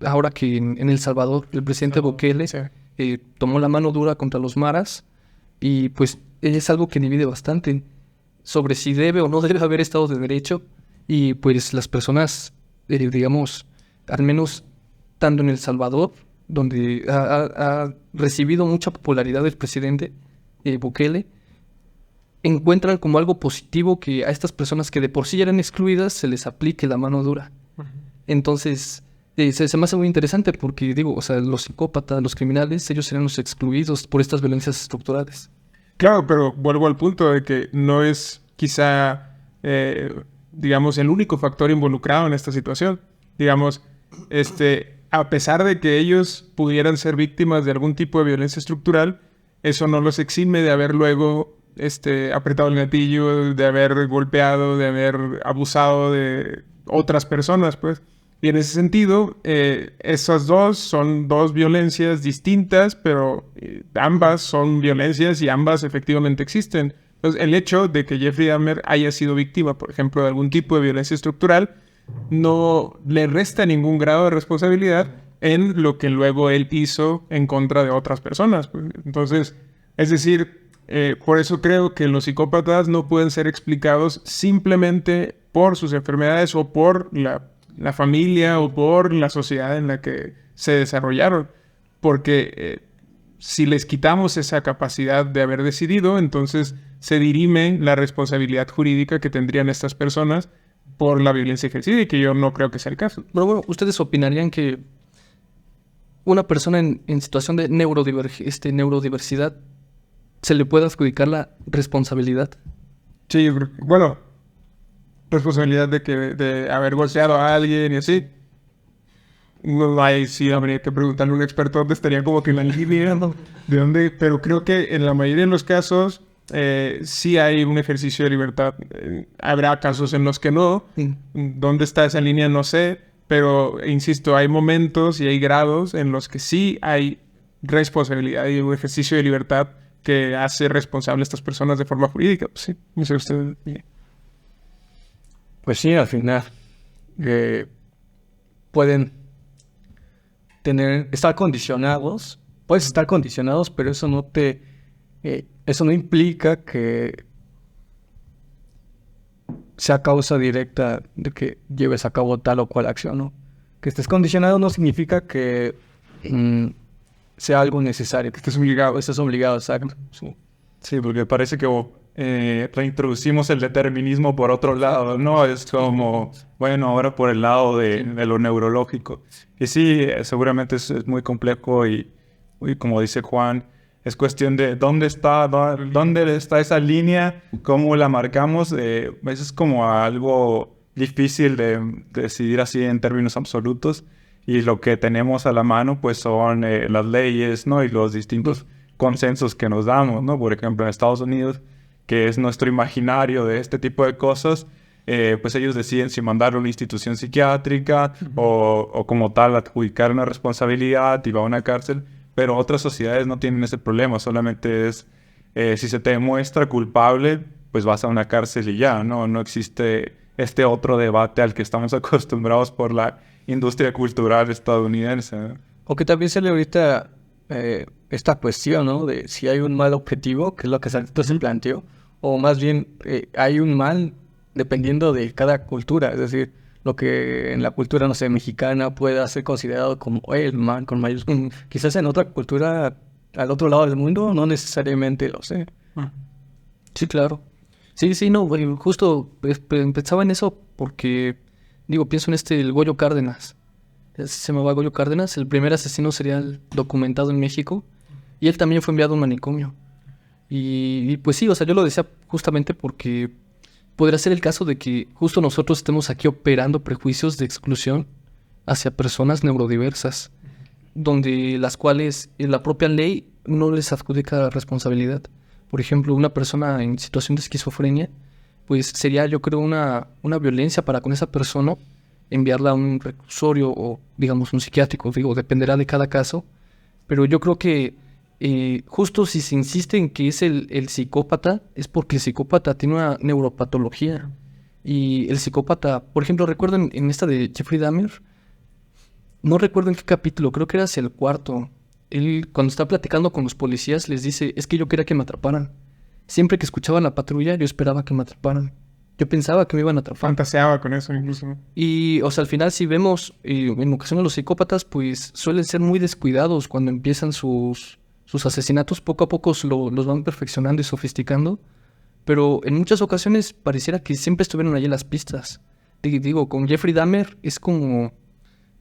Ahora que en El Salvador el presidente Bukele tomó la mano dura contra los maras, y pues es algo que divide bastante sobre si debe o no debe haber Estado de Derecho, y pues las personas, digamos, al menos estando en El Salvador, donde ha recibido mucha popularidad el presidente Bukele, encuentran como algo positivo que a estas personas que de por sí eran excluidas se les aplique la mano dura. Entonces, se me hace muy interesante porque, digo, o sea, los psicópatas, los criminales, ellos serán los excluidos por estas violencias estructurales. Claro, pero vuelvo al punto de que no es quizá, digamos, el único factor involucrado en esta situación. Digamos, a pesar de que ellos pudieran ser víctimas de algún tipo de violencia estructural, eso no los exime de haber luego apretado el gatillo, de haber golpeado, de haber abusado de otras personas, pues. Y en ese sentido, esas dos son dos violencias distintas, pero ambas son violencias y ambas efectivamente existen. Entonces, el hecho de que Jeffrey Dahmer haya sido víctima, por ejemplo, de algún tipo de violencia estructural, no le resta ningún grado de responsabilidad en lo que luego él hizo en contra de otras personas. Entonces, es decir, por eso creo que los psicópatas no pueden ser explicados simplemente por sus enfermedades o por la familia o por la sociedad en la que se desarrollaron. Porque si les quitamos esa capacidad de haber decidido, entonces se dirime la responsabilidad jurídica que tendrían estas personas por la violencia ejercida, y que yo no creo que sea el caso. Pero bueno, ¿ustedes opinarían que una persona en situación de neurodiversidad se le puede adjudicar la responsabilidad? Sí, yo creo que, bueno, responsabilidad de haber golpeado a alguien y así. No hay, sí habría que preguntarle a un experto dónde estaría como que la línea, de dónde, pero creo que en la mayoría de los casos sí hay un ejercicio de libertad. Habrá casos en los que no. ¿Dónde está esa línea? No sé, pero insisto, hay momentos y hay grados en los que sí hay responsabilidad y un ejercicio de libertad que hace responsable a estas personas de forma jurídica. Pues sí, no sé usted. Pues sí, al final pueden estar condicionados, puedes estar condicionados, pero eso no implica que sea causa directa de que lleves a cabo tal o cual acción, ¿no? Que estés condicionado no significa que sea algo necesario, que estés obligado, exacto. Sí, porque parece que reintroducimos el determinismo por otro lado, ¿no? Es como, bueno, ahora por el lado de lo neurológico. Y sí, seguramente es muy complejo y como dice Juan, es cuestión de dónde está esa línea, cómo la marcamos. Eso es como algo difícil de decidir así en términos absolutos. Y lo que tenemos a la mano, pues, son las leyes, ¿no? Y los distintos consensos que nos damos, ¿no? Por ejemplo, en Estados Unidos, que es nuestro imaginario de este tipo de cosas, pues ellos deciden si mandarlo a una institución psiquiátrica o como tal adjudicar una responsabilidad y va a una cárcel. Pero otras sociedades no tienen ese problema, solamente es si se te demuestra culpable, pues vas a una cárcel y ya, ¿no? No existe este otro debate al que estamos acostumbrados por la industria cultural estadounidense, ¿no? O que también se le ahorita esta cuestión, ¿no? De si hay un mal objetivo, que es lo que se planteó, o más bien hay un mal dependiendo de cada cultura. Es decir, lo que en la cultura, no sé, mexicana pueda ser considerado como el mal con mayúsculas, quizás en otra cultura, al otro lado del mundo, no necesariamente lo sé. Sí, claro. Sí, no, güey, justo pensaba en eso porque, digo, pienso en el Goyo Cárdenas. Se llamaba Goyo Cárdenas, el primer asesino serial documentado en México, y él también fue enviado a un manicomio. Y pues sí, o sea, yo lo decía justamente porque podría ser el caso de que justo nosotros estemos aquí operando prejuicios de exclusión hacia personas neurodiversas, donde las cuales la propia ley no les adjudica responsabilidad. Por ejemplo, una persona en situación de esquizofrenia, pues sería, yo creo, una violencia para con esa persona enviarla a un reclusorio o, digamos, un psiquiátrico. Digo, dependerá de cada caso, pero yo creo que justo si se insiste en que es el psicópata, es porque el psicópata tiene una neuropatología. Y el psicópata, por ejemplo, recuerdo en esta de Jeffrey Dahmer, no recuerdo en qué capítulo, creo que era hacia el cuarto. Él, cuando está platicando con los policías, les dice, es que yo quería que me atraparan. Siempre que escuchaba la patrulla, yo esperaba que me atraparan. Yo pensaba que me iban a atrapar. Fantaseaba con eso incluso, ¿no? Y, o sea, al final si vemos, en ocasiones los psicópatas, pues suelen ser muy descuidados cuando empiezan sus asesinatos. Poco a poco los van perfeccionando y sofisticando. Pero en muchas ocasiones pareciera que siempre estuvieron allí las pistas. Digo, con Jeffrey Dahmer es como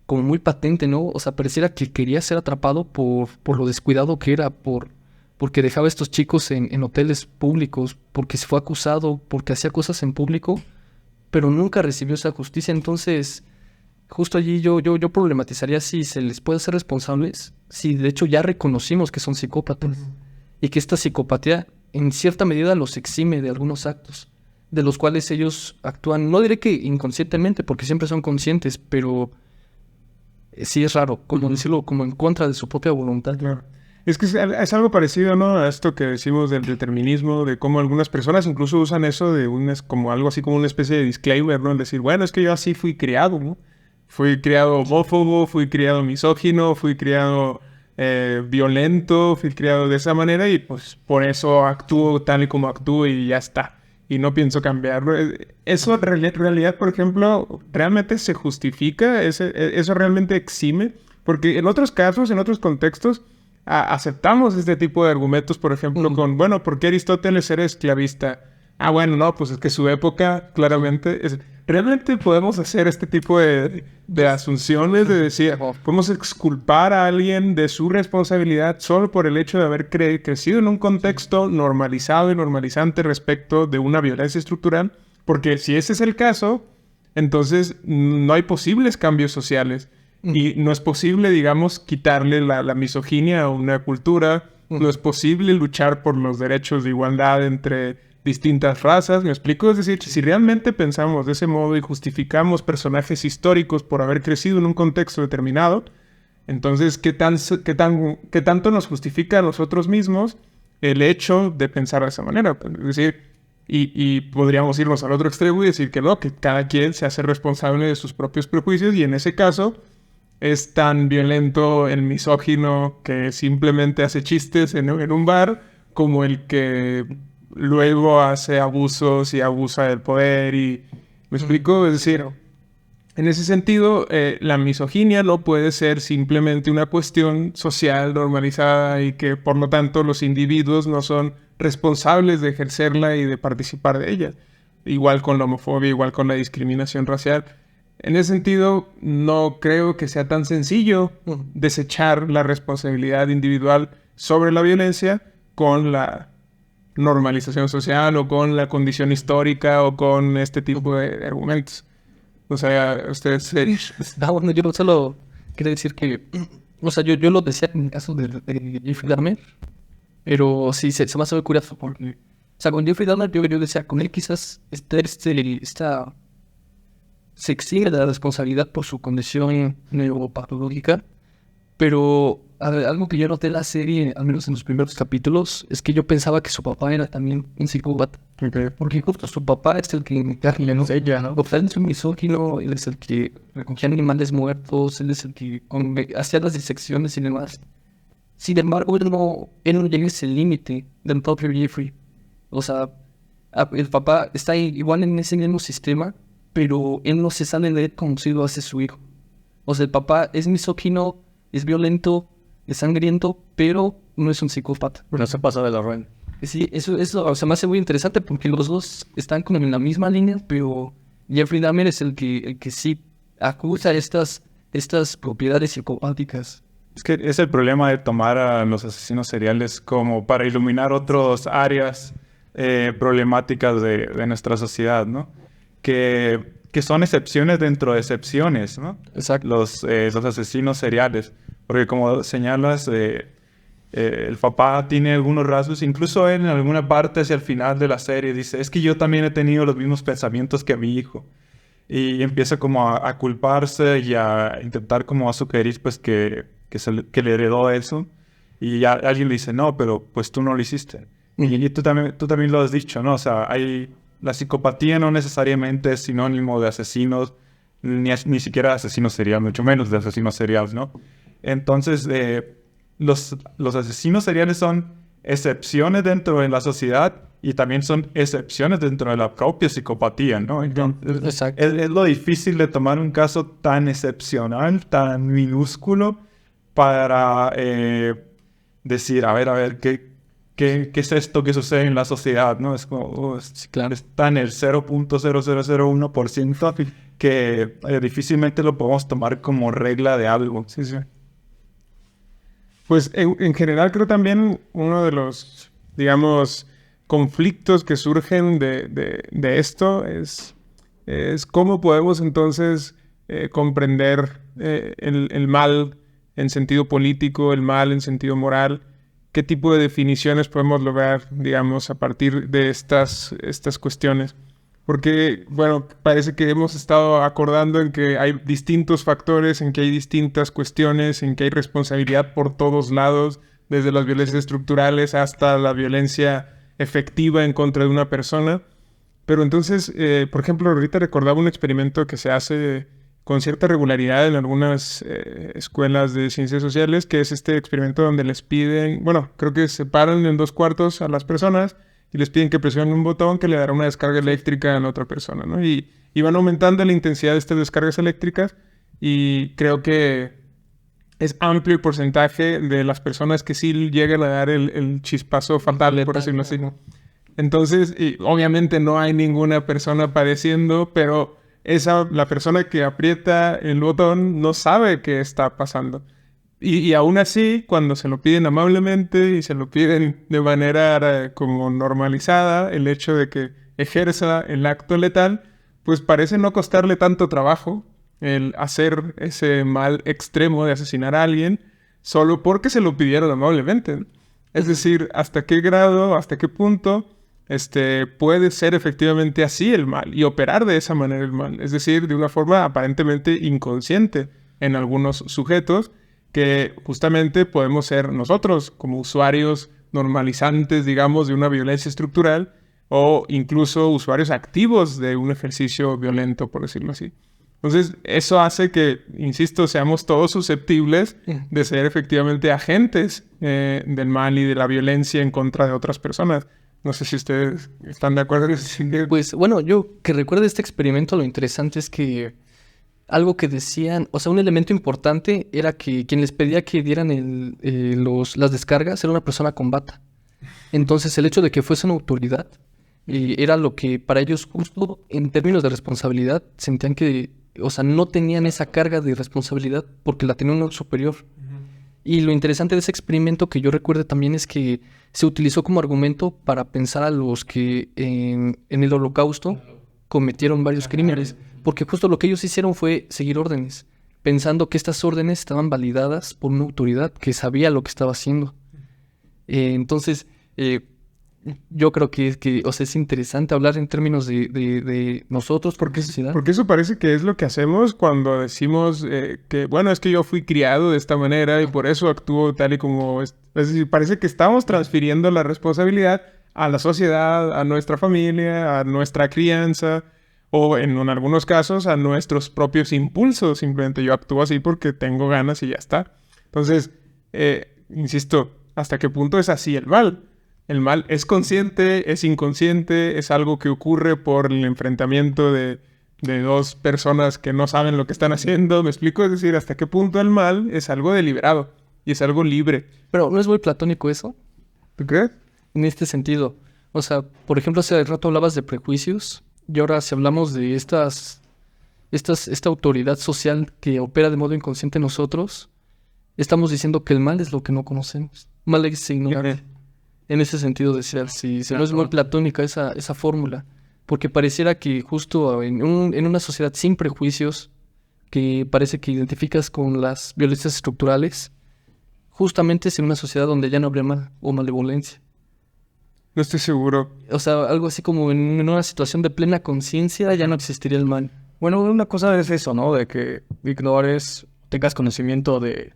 muy patente, ¿no? O sea, pareciera que quería ser atrapado por lo descuidado que era, porque dejaba a estos chicos en hoteles públicos, porque se fue acusado, porque hacía cosas en público, pero nunca recibió esa justicia. Entonces, justo allí yo problematizaría si se les puede hacer responsables, si de hecho ya reconocimos que son psicópatas, y que esta psicopatía en cierta medida los exime de algunos actos, de los cuales ellos actúan, no diré que inconscientemente, porque siempre son conscientes, pero sí es raro, como decirlo, como en contra de su propia voluntad. Claro. Es que es algo parecido, ¿no? A esto que decimos del determinismo, de cómo algunas personas incluso usan eso como algo así como una especie de disclaimer, ¿no? El decir, bueno, es que yo así fui criado, ¿no? Fui criado homófobo, fui criado misógino, fui criado violento, fui criado de esa manera y pues por eso actúo tal y como actúo y ya está. Y no pienso cambiarlo. Eso en realidad, por ejemplo, ¿realmente se justifica? ¿Eso realmente exime? Porque en otros casos, en otros contextos, aceptamos este tipo de argumentos, por ejemplo, con, bueno, ¿por qué Aristóteles era esclavista? Ah, bueno, no, pues es que su época claramente ¿realmente podemos hacer este tipo de asunciones de decir, podemos exculpar a alguien de su responsabilidad solo por el hecho de haber crecido en un contexto normalizado y normalizante respecto de una violencia estructural? Porque si ese es el caso, entonces no hay posibles cambios sociales. Y no es posible, digamos, quitarle la misoginia a una cultura. No es posible luchar por los derechos de igualdad entre distintas razas. ¿Me explico? Es decir, si realmente pensamos de ese modo y justificamos personajes históricos por haber crecido en un contexto determinado, entonces, ¿qué tanto nos justifica a nosotros mismos el hecho de pensar de esa manera? Es decir, y podríamos irnos al otro extremo y decir que no, que cada quien se hace responsable de sus propios prejuicios y en ese caso es tan violento el misógino que simplemente hace chistes en un bar como el que luego hace abusos y abusa del poder y... ¿Me explico? Es decir, en ese sentido, la misoginia no puede ser simplemente una cuestión social normalizada y que por lo tanto los individuos no son responsables de ejercerla y de participar de ella. Igual con la homofobia, igual con la discriminación racial. En ese sentido, no creo que sea tan sencillo desechar la responsabilidad individual sobre la violencia con la normalización social o con la condición histórica o con este tipo de argumentos. O sea, ustedes... Bueno, yo solo quiero decir que... O sea, yo lo decía en el caso de Jeffrey Dahmer, pero sí, se me hace muy curioso porque... O sea, con Jeffrey Dahmer yo decía, con él quizás se exige la responsabilidad por su condición neuropatológica, pero algo que yo noté en la serie, al menos en los primeros capítulos, es que yo pensaba que su papá era también un psicópata. Okay. Porque justo su papá es el que encarna, ¿no? Ella, ¿no? O sea, él es un misógino, él es el que recogía animales muertos, él es el que hacía las disecciones y demás. Sin embargo, él no llega a ese límite del propio Jeffrey. O sea, el papá está igual en ese mismo sistema, pero él no se sale de él como si lo hace su hijo. O sea, el papá es misógino, es violento, es sangriento, pero no es un psicópata. No se pasa de la rueda. Sí, eso o sea, me hace muy interesante porque los dos están como en la misma línea, pero Jeffrey Dahmer es el que sí acusa estas propiedades psicopáticas. Es que es el problema de tomar a los asesinos seriales como para iluminar otras áreas problemáticas de nuestra sociedad, ¿no? Que son excepciones dentro de excepciones, ¿no? Exacto. Los asesinos seriales. Porque como señalas, el papá tiene algunos rasgos, incluso él en alguna parte hacia el final de la serie dice, es que yo también he tenido los mismos pensamientos que mi hijo. Y empieza como a culparse y a intentar como a sugerir pues que le heredó eso. Y ya alguien le dice, no, pero pues tú no lo hiciste. Y tú también lo has dicho, ¿no? O sea, la psicopatía no necesariamente es sinónimo de asesinos, ni siquiera de asesinos seriales, mucho menos de asesinos seriales, ¿no? Entonces, los asesinos seriales son excepciones dentro de la sociedad y también son excepciones dentro de la propia psicopatía, ¿no? Entonces, Exacto. es lo difícil de tomar un caso tan excepcional, tan minúsculo, para decir, a ver, ¿qué es esto que sucede en la sociedad, ¿no? Es como, Sí, claro. está en el 0.0001% que difícilmente lo podemos tomar como regla de algo. Sí, sí. Pues en general creo también uno de los, digamos, conflictos que surgen de esto es cómo podemos entonces comprender el mal en sentido político, el mal en sentido moral, qué tipo de definiciones podemos lograr, digamos, a partir de estas cuestiones. Porque, bueno, parece que hemos estado acordando en que hay distintos factores, en que hay distintas cuestiones, en que hay responsabilidad por todos lados, desde las violencias estructurales hasta la violencia efectiva en contra de una persona. Pero entonces, por ejemplo, ahorita recordaba un experimento que se hace con cierta regularidad en algunas escuelas de ciencias sociales, que es este experimento donde les piden, bueno, creo que separan en 2 cuartos a las personas y les piden que presionen un botón que le dará una descarga eléctrica a la otra persona, ¿no? Y van aumentando la intensidad de estas descargas eléctricas y creo que es amplio el porcentaje de las personas que sí llegan a dar el chispazo fatal, por decirlo así. Entonces, y obviamente no hay ninguna persona padeciendo, pero la persona que aprieta el botón no sabe qué está pasando. Y aún así, cuando se lo piden amablemente y se lo piden de manera como normalizada, el hecho de que ejerza el acto letal, pues parece no costarle tanto trabajo el hacer ese mal extremo de asesinar a alguien solo porque se lo pidieron amablemente. Es decir, hasta qué grado, hasta qué punto puede ser efectivamente así el mal y operar de esa manera el mal. Es decir, de una forma aparentemente inconsciente en algunos sujetos, que justamente podemos ser nosotros como usuarios normalizantes, digamos, de una violencia estructural o incluso usuarios activos de un ejercicio violento, por decirlo así. Entonces, eso hace que, insisto, seamos todos susceptibles de ser efectivamente agentes del mal y de la violencia en contra de otras personas. No sé si ustedes están de acuerdo en ese sentido. Pues bueno, yo que recuerdo este experimento, lo interesante es que algo que decían, o sea, un elemento importante era que quien les pedía que dieran las descargas era una persona con bata. Entonces el hecho de que fuese una autoridad era lo que para ellos justo en términos de responsabilidad sentían que, o sea, no tenían esa carga de responsabilidad porque la tenía un superior. Y lo interesante de ese experimento que yo recuerdo también es que se utilizó como argumento para pensar a los que en el Holocausto cometieron varios crímenes, porque justo lo que ellos hicieron fue seguir órdenes, pensando que estas órdenes estaban validadas por una autoridad que sabía lo que estaba haciendo. Entonces, yo creo que o sea, es interesante hablar en términos de nosotros, Porque sociedad. porque eso parece que es lo que hacemos cuando decimos que, bueno, es que yo fui criado de esta manera y por eso actúo tal y como es. Es decir, parece que estamos transfiriendo la responsabilidad a la sociedad, a nuestra familia, a nuestra crianza o en algunos casos a nuestros propios impulsos. Simplemente yo actúo así porque tengo ganas y ya está. Entonces, insisto, ¿hasta qué punto es así el mal? El mal es consciente, es inconsciente, es algo que ocurre por el enfrentamiento de dos personas que no saben lo que están haciendo. ¿Me explico? Es decir, hasta qué punto el mal es algo deliberado y es algo libre. Pero ¿no es muy platónico eso? ¿Tú crees? En este sentido. O sea, por ejemplo, hace rato hablabas de prejuicios y ahora si hablamos de esta autoridad social que opera de modo inconsciente en nosotros, estamos diciendo que el mal es lo que no conocemos. Mal es ignorar. En ese sentido decía, si no es muy platónica esa fórmula. Porque pareciera que justo en una sociedad sin prejuicios, que parece que identificas con las violencias estructurales, justamente es en una sociedad donde ya no habría mal o malevolencia. No estoy seguro. O sea, algo así como en una situación de plena conciencia ya no existiría el mal. Bueno, una cosa es eso, ¿no? De que ignores, tengas conocimiento de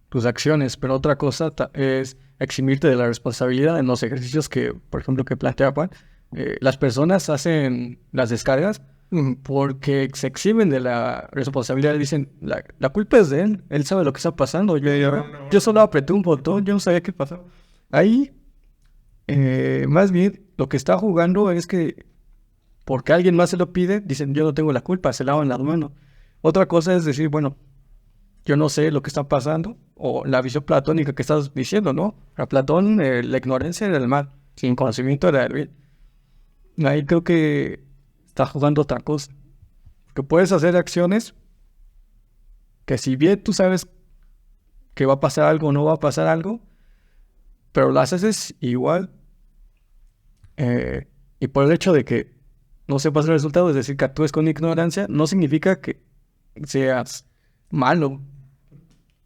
tus acciones, pero otra cosa es eximirte de la responsabilidad en los ejercicios que, por ejemplo, que plantea Juan. Las personas hacen las descargas porque se eximen de la responsabilidad. Dicen, la culpa es de él sabe lo que está pasando. Yo solo apreté un botón, yo no sabía qué pasaba. Ahí, más bien, lo que está jugando es que porque alguien más se lo pide, dicen, yo no tengo la culpa, se lavan las manos. Otra cosa es decir, bueno, yo no sé lo que está pasando, o la visión platónica que estás diciendo, ¿no? Para Platón, la ignorancia era el mal, sin conocimiento era el bien. Ahí creo que está jugando otra cosa. Que puedes hacer acciones que si bien tú sabes que va a pasar algo o no va a pasar algo, pero las haces igual. Y por el hecho de que no sepas el resultado, es decir, que actúes con ignorancia, no significa que seas malo.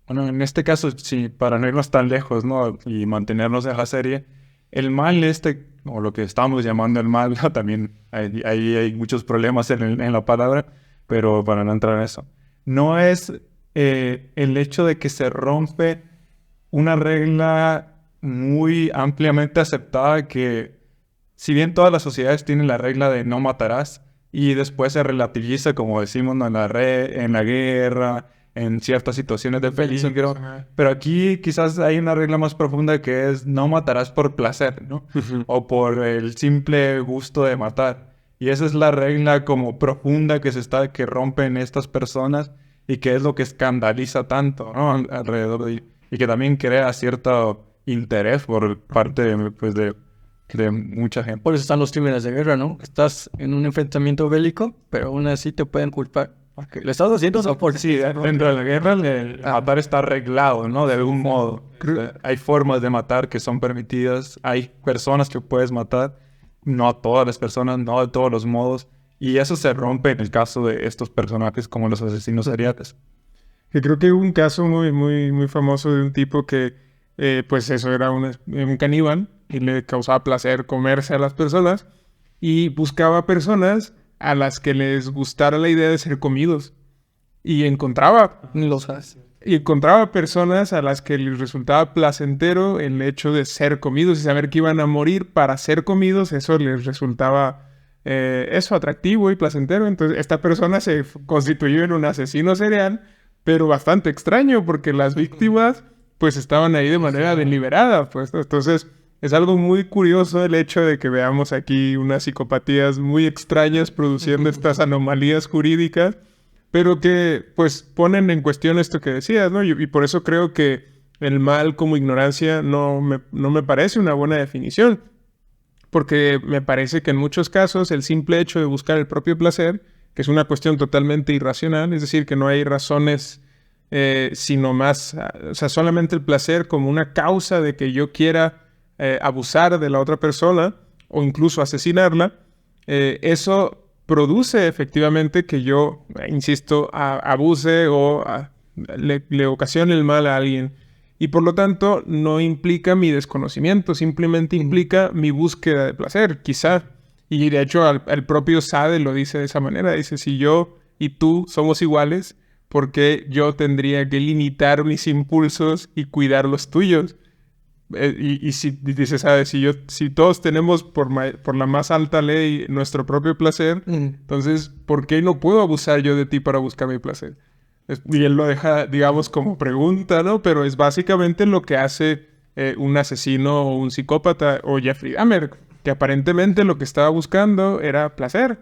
Bueno, en este caso, sí, para no irnos tan lejos, ¿no? Y mantenernos en la serie, el mal o lo que estamos llamando el mal, ¿no? También hay muchos problemas en la palabra, pero para no entrar en eso. No es el hecho de que se rompe una regla muy ampliamente aceptada que, si bien todas las sociedades tienen la regla de no matarás, y después se relativiza, como decimos, ¿no? en la guerra, en ciertas situaciones de peligro. Pero aquí quizás hay una regla más profunda que es no matarás por placer, ¿no? O por el simple gusto de matar. Y esa es la regla como profunda que rompen estas personas y que es lo que escandaliza tanto, ¿no? Alrededor y que también crea cierto interés por parte pues, de mucha gente. Por eso están los crímenes de guerra, ¿no? Estás en un enfrentamiento bélico, pero aún así te pueden culpar. Porque lo estás haciendo por sí, dentro de la guerra el matar está arreglado, ¿no? De algún modo. Hay formas de matar que son permitidas, hay personas que puedes matar, no a todas las personas, no de todos los modos, y eso se rompe en el caso de estos personajes como los asesinos seriales. Que creo que hubo un caso muy, muy, muy famoso de un tipo que, pues eso, era un caníbal y le causaba placer comerse a las personas y buscaba personas a las que les gustara la idea de ser comidos. Y encontraba personas a las que les resultaba placentero el hecho de ser comidos y saber que iban a morir para ser comidos. Eso les resultaba atractivo y placentero. Entonces esta persona se constituyó en un asesino serial, pero bastante extraño porque las víctimas pues estaban ahí de manera deliberada. Pues, entonces es algo muy curioso el hecho de que veamos aquí unas psicopatías muy extrañas produciendo estas anomalías jurídicas, pero que pues ponen en cuestión esto que decías, ¿no? Y por eso creo que el mal como ignorancia no me parece una buena definición, porque me parece que en muchos casos el simple hecho de buscar el propio placer, que es una cuestión totalmente irracional, es decir, que no hay razones sino más, o sea, solamente el placer como una causa de que yo quiera abusar de la otra persona o incluso asesinarla, eso produce efectivamente que yo, insisto, abuse o le ocasione el mal a alguien. Y por lo tanto no implica mi desconocimiento, simplemente implica mi búsqueda de placer, quizá. Y de hecho el propio Sade lo dice de esa manera, dice, si yo y tú somos iguales, ¿por qué yo tendría que limitar mis impulsos y cuidar los tuyos? Y si dice, ¿sabes? Si todos tenemos por la más alta ley nuestro propio placer, entonces, ¿por qué no puedo abusar yo de ti para buscar mi placer? Y él lo deja, digamos, como pregunta, ¿no? Pero es básicamente lo que hace un asesino o un psicópata o Jeffrey Dahmer, que aparentemente lo que estaba buscando era placer.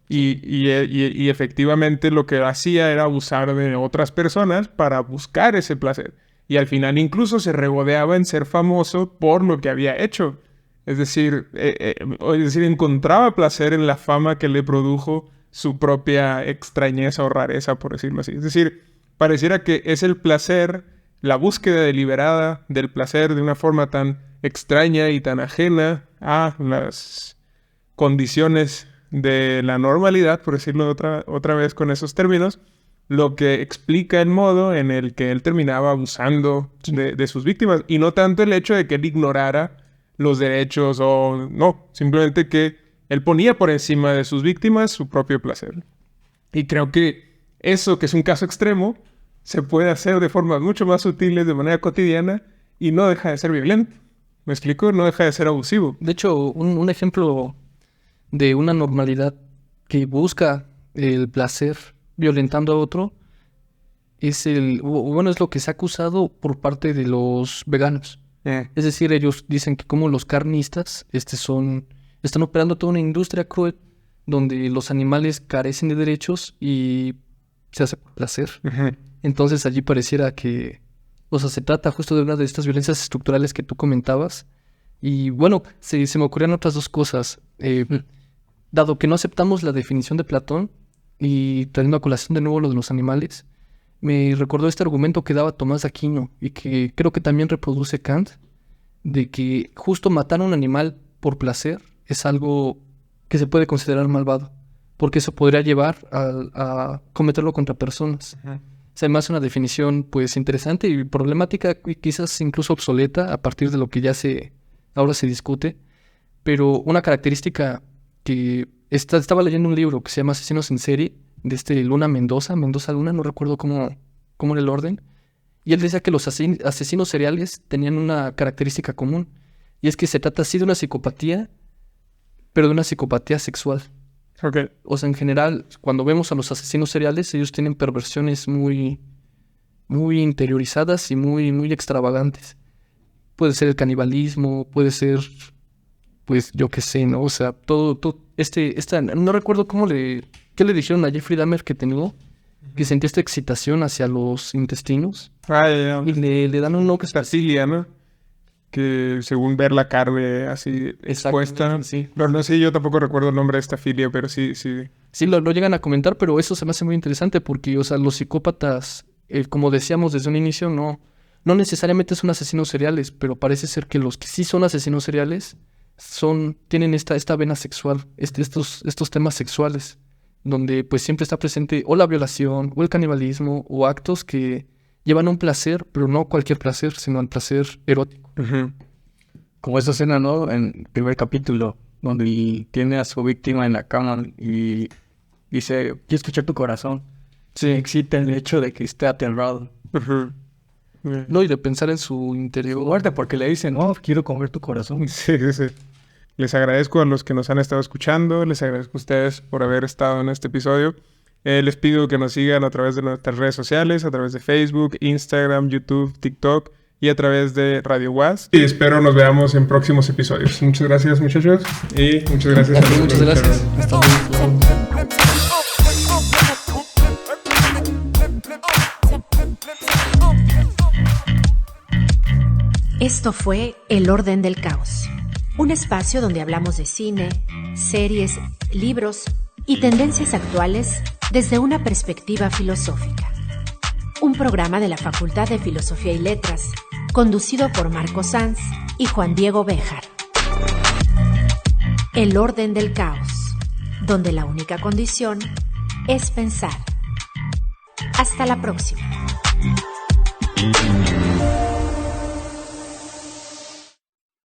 Y efectivamente lo que hacía era abusar de otras personas para buscar ese placer. Y al final incluso se regodeaba en ser famoso por lo que había hecho. Es decir, encontraba placer en la fama que le produjo su propia extrañeza o rareza, por decirlo así. Es decir, pareciera que es el placer, la búsqueda deliberada del placer de una forma tan extraña y tan ajena a las condiciones de la normalidad, por decirlo otra vez con esos términos, lo que explica el modo en el que él terminaba abusando de sus víctimas. Y no tanto el hecho de que él ignorara los derechos o no, simplemente que él ponía por encima de sus víctimas su propio placer. Y creo que eso, que es un caso extremo, se puede hacer de formas mucho más sutiles, de manera cotidiana, y no deja de ser violento. ¿Me explico? No deja de ser abusivo. De hecho, un ejemplo de una normalidad que busca el placer violentando a otro es lo que se ha acusado por parte de los veganos. Es decir, ellos dicen que como los carnistas están operando toda una industria cruel donde los animales carecen de derechos y se hace por placer. Uh-huh. Entonces allí pareciera que, se trata justo de una de estas violencias estructurales que tú comentabas. Y bueno, se me ocurrieron otras dos cosas. Dado que no aceptamos la definición de Platón y trayendo a colación de nuevo lo de los animales, me recordó este argumento que daba Tomás de Aquino y que creo que también reproduce Kant, de que justo matar a un animal por placer es algo que se puede considerar malvado, porque eso podría llevar a cometerlo contra personas. Uh-huh. Es además una definición pues interesante y problemática, y quizás incluso obsoleta a partir de lo que ahora se discute, pero una característica que estaba leyendo un libro que se llama Asesinos en Serie, de Luna Mendoza Luna, no recuerdo cómo era el orden, y él decía que los asesinos seriales tenían una característica común, y es que se trata así de una psicopatía, pero de una psicopatía sexual. Okay. O sea, en general, cuando vemos a los asesinos seriales, ellos tienen perversiones muy, muy interiorizadas y muy, muy extravagantes. Puede ser el canibalismo, puede ser, pues, yo qué sé, ¿no? O sea, todo no recuerdo qué le dijeron a Jeffrey Dahmer que tenía, que sentía esta excitación hacia los intestinos. Ya. Y le dan un nombre. Estafilia, ¿no? Que según ver la carne así expuesta. Sí. No sé, yo tampoco recuerdo el nombre de estafilia, pero sí. Sí, lo llegan a comentar, pero eso se me hace muy interesante porque, o sea, los psicópatas, como decíamos desde un inicio, no necesariamente son asesinos seriales, pero parece ser que los que sí son asesinos seriales tienen esta vena sexual, estos temas sexuales, donde pues siempre está presente o la violación, o el canibalismo, o actos que llevan a un placer, pero no cualquier placer, sino al placer erótico. Uh-huh. Como esa escena, ¿no? En el primer capítulo, donde tiene a su víctima en la cama y dice, quiero escuchar tu corazón. Sí. Excita el hecho de que esté aterrado. Uh-huh. No, y de pensar en su interior. Muerte, porque le dicen, quiero comer tu corazón. Sí. Les agradezco a los que nos han estado escuchando. Les agradezco a ustedes por haber estado en este episodio. Les pido que nos sigan a través de nuestras redes sociales, a través de Facebook, Instagram, YouTube, TikTok y a través de Radio UAS. Y espero nos veamos en próximos episodios. Muchas gracias, muchachos. Y muchas gracias a todos. Muchas gracias. Hasta luego. Esto fue El Orden del Caos, un espacio donde hablamos de cine, series, libros y tendencias actuales desde una perspectiva filosófica. Un programa de la Facultad de Filosofía y Letras, conducido por Marco Sanz y Juan Diego Béjar. El Orden del Caos, donde la única condición es pensar. Hasta la próxima.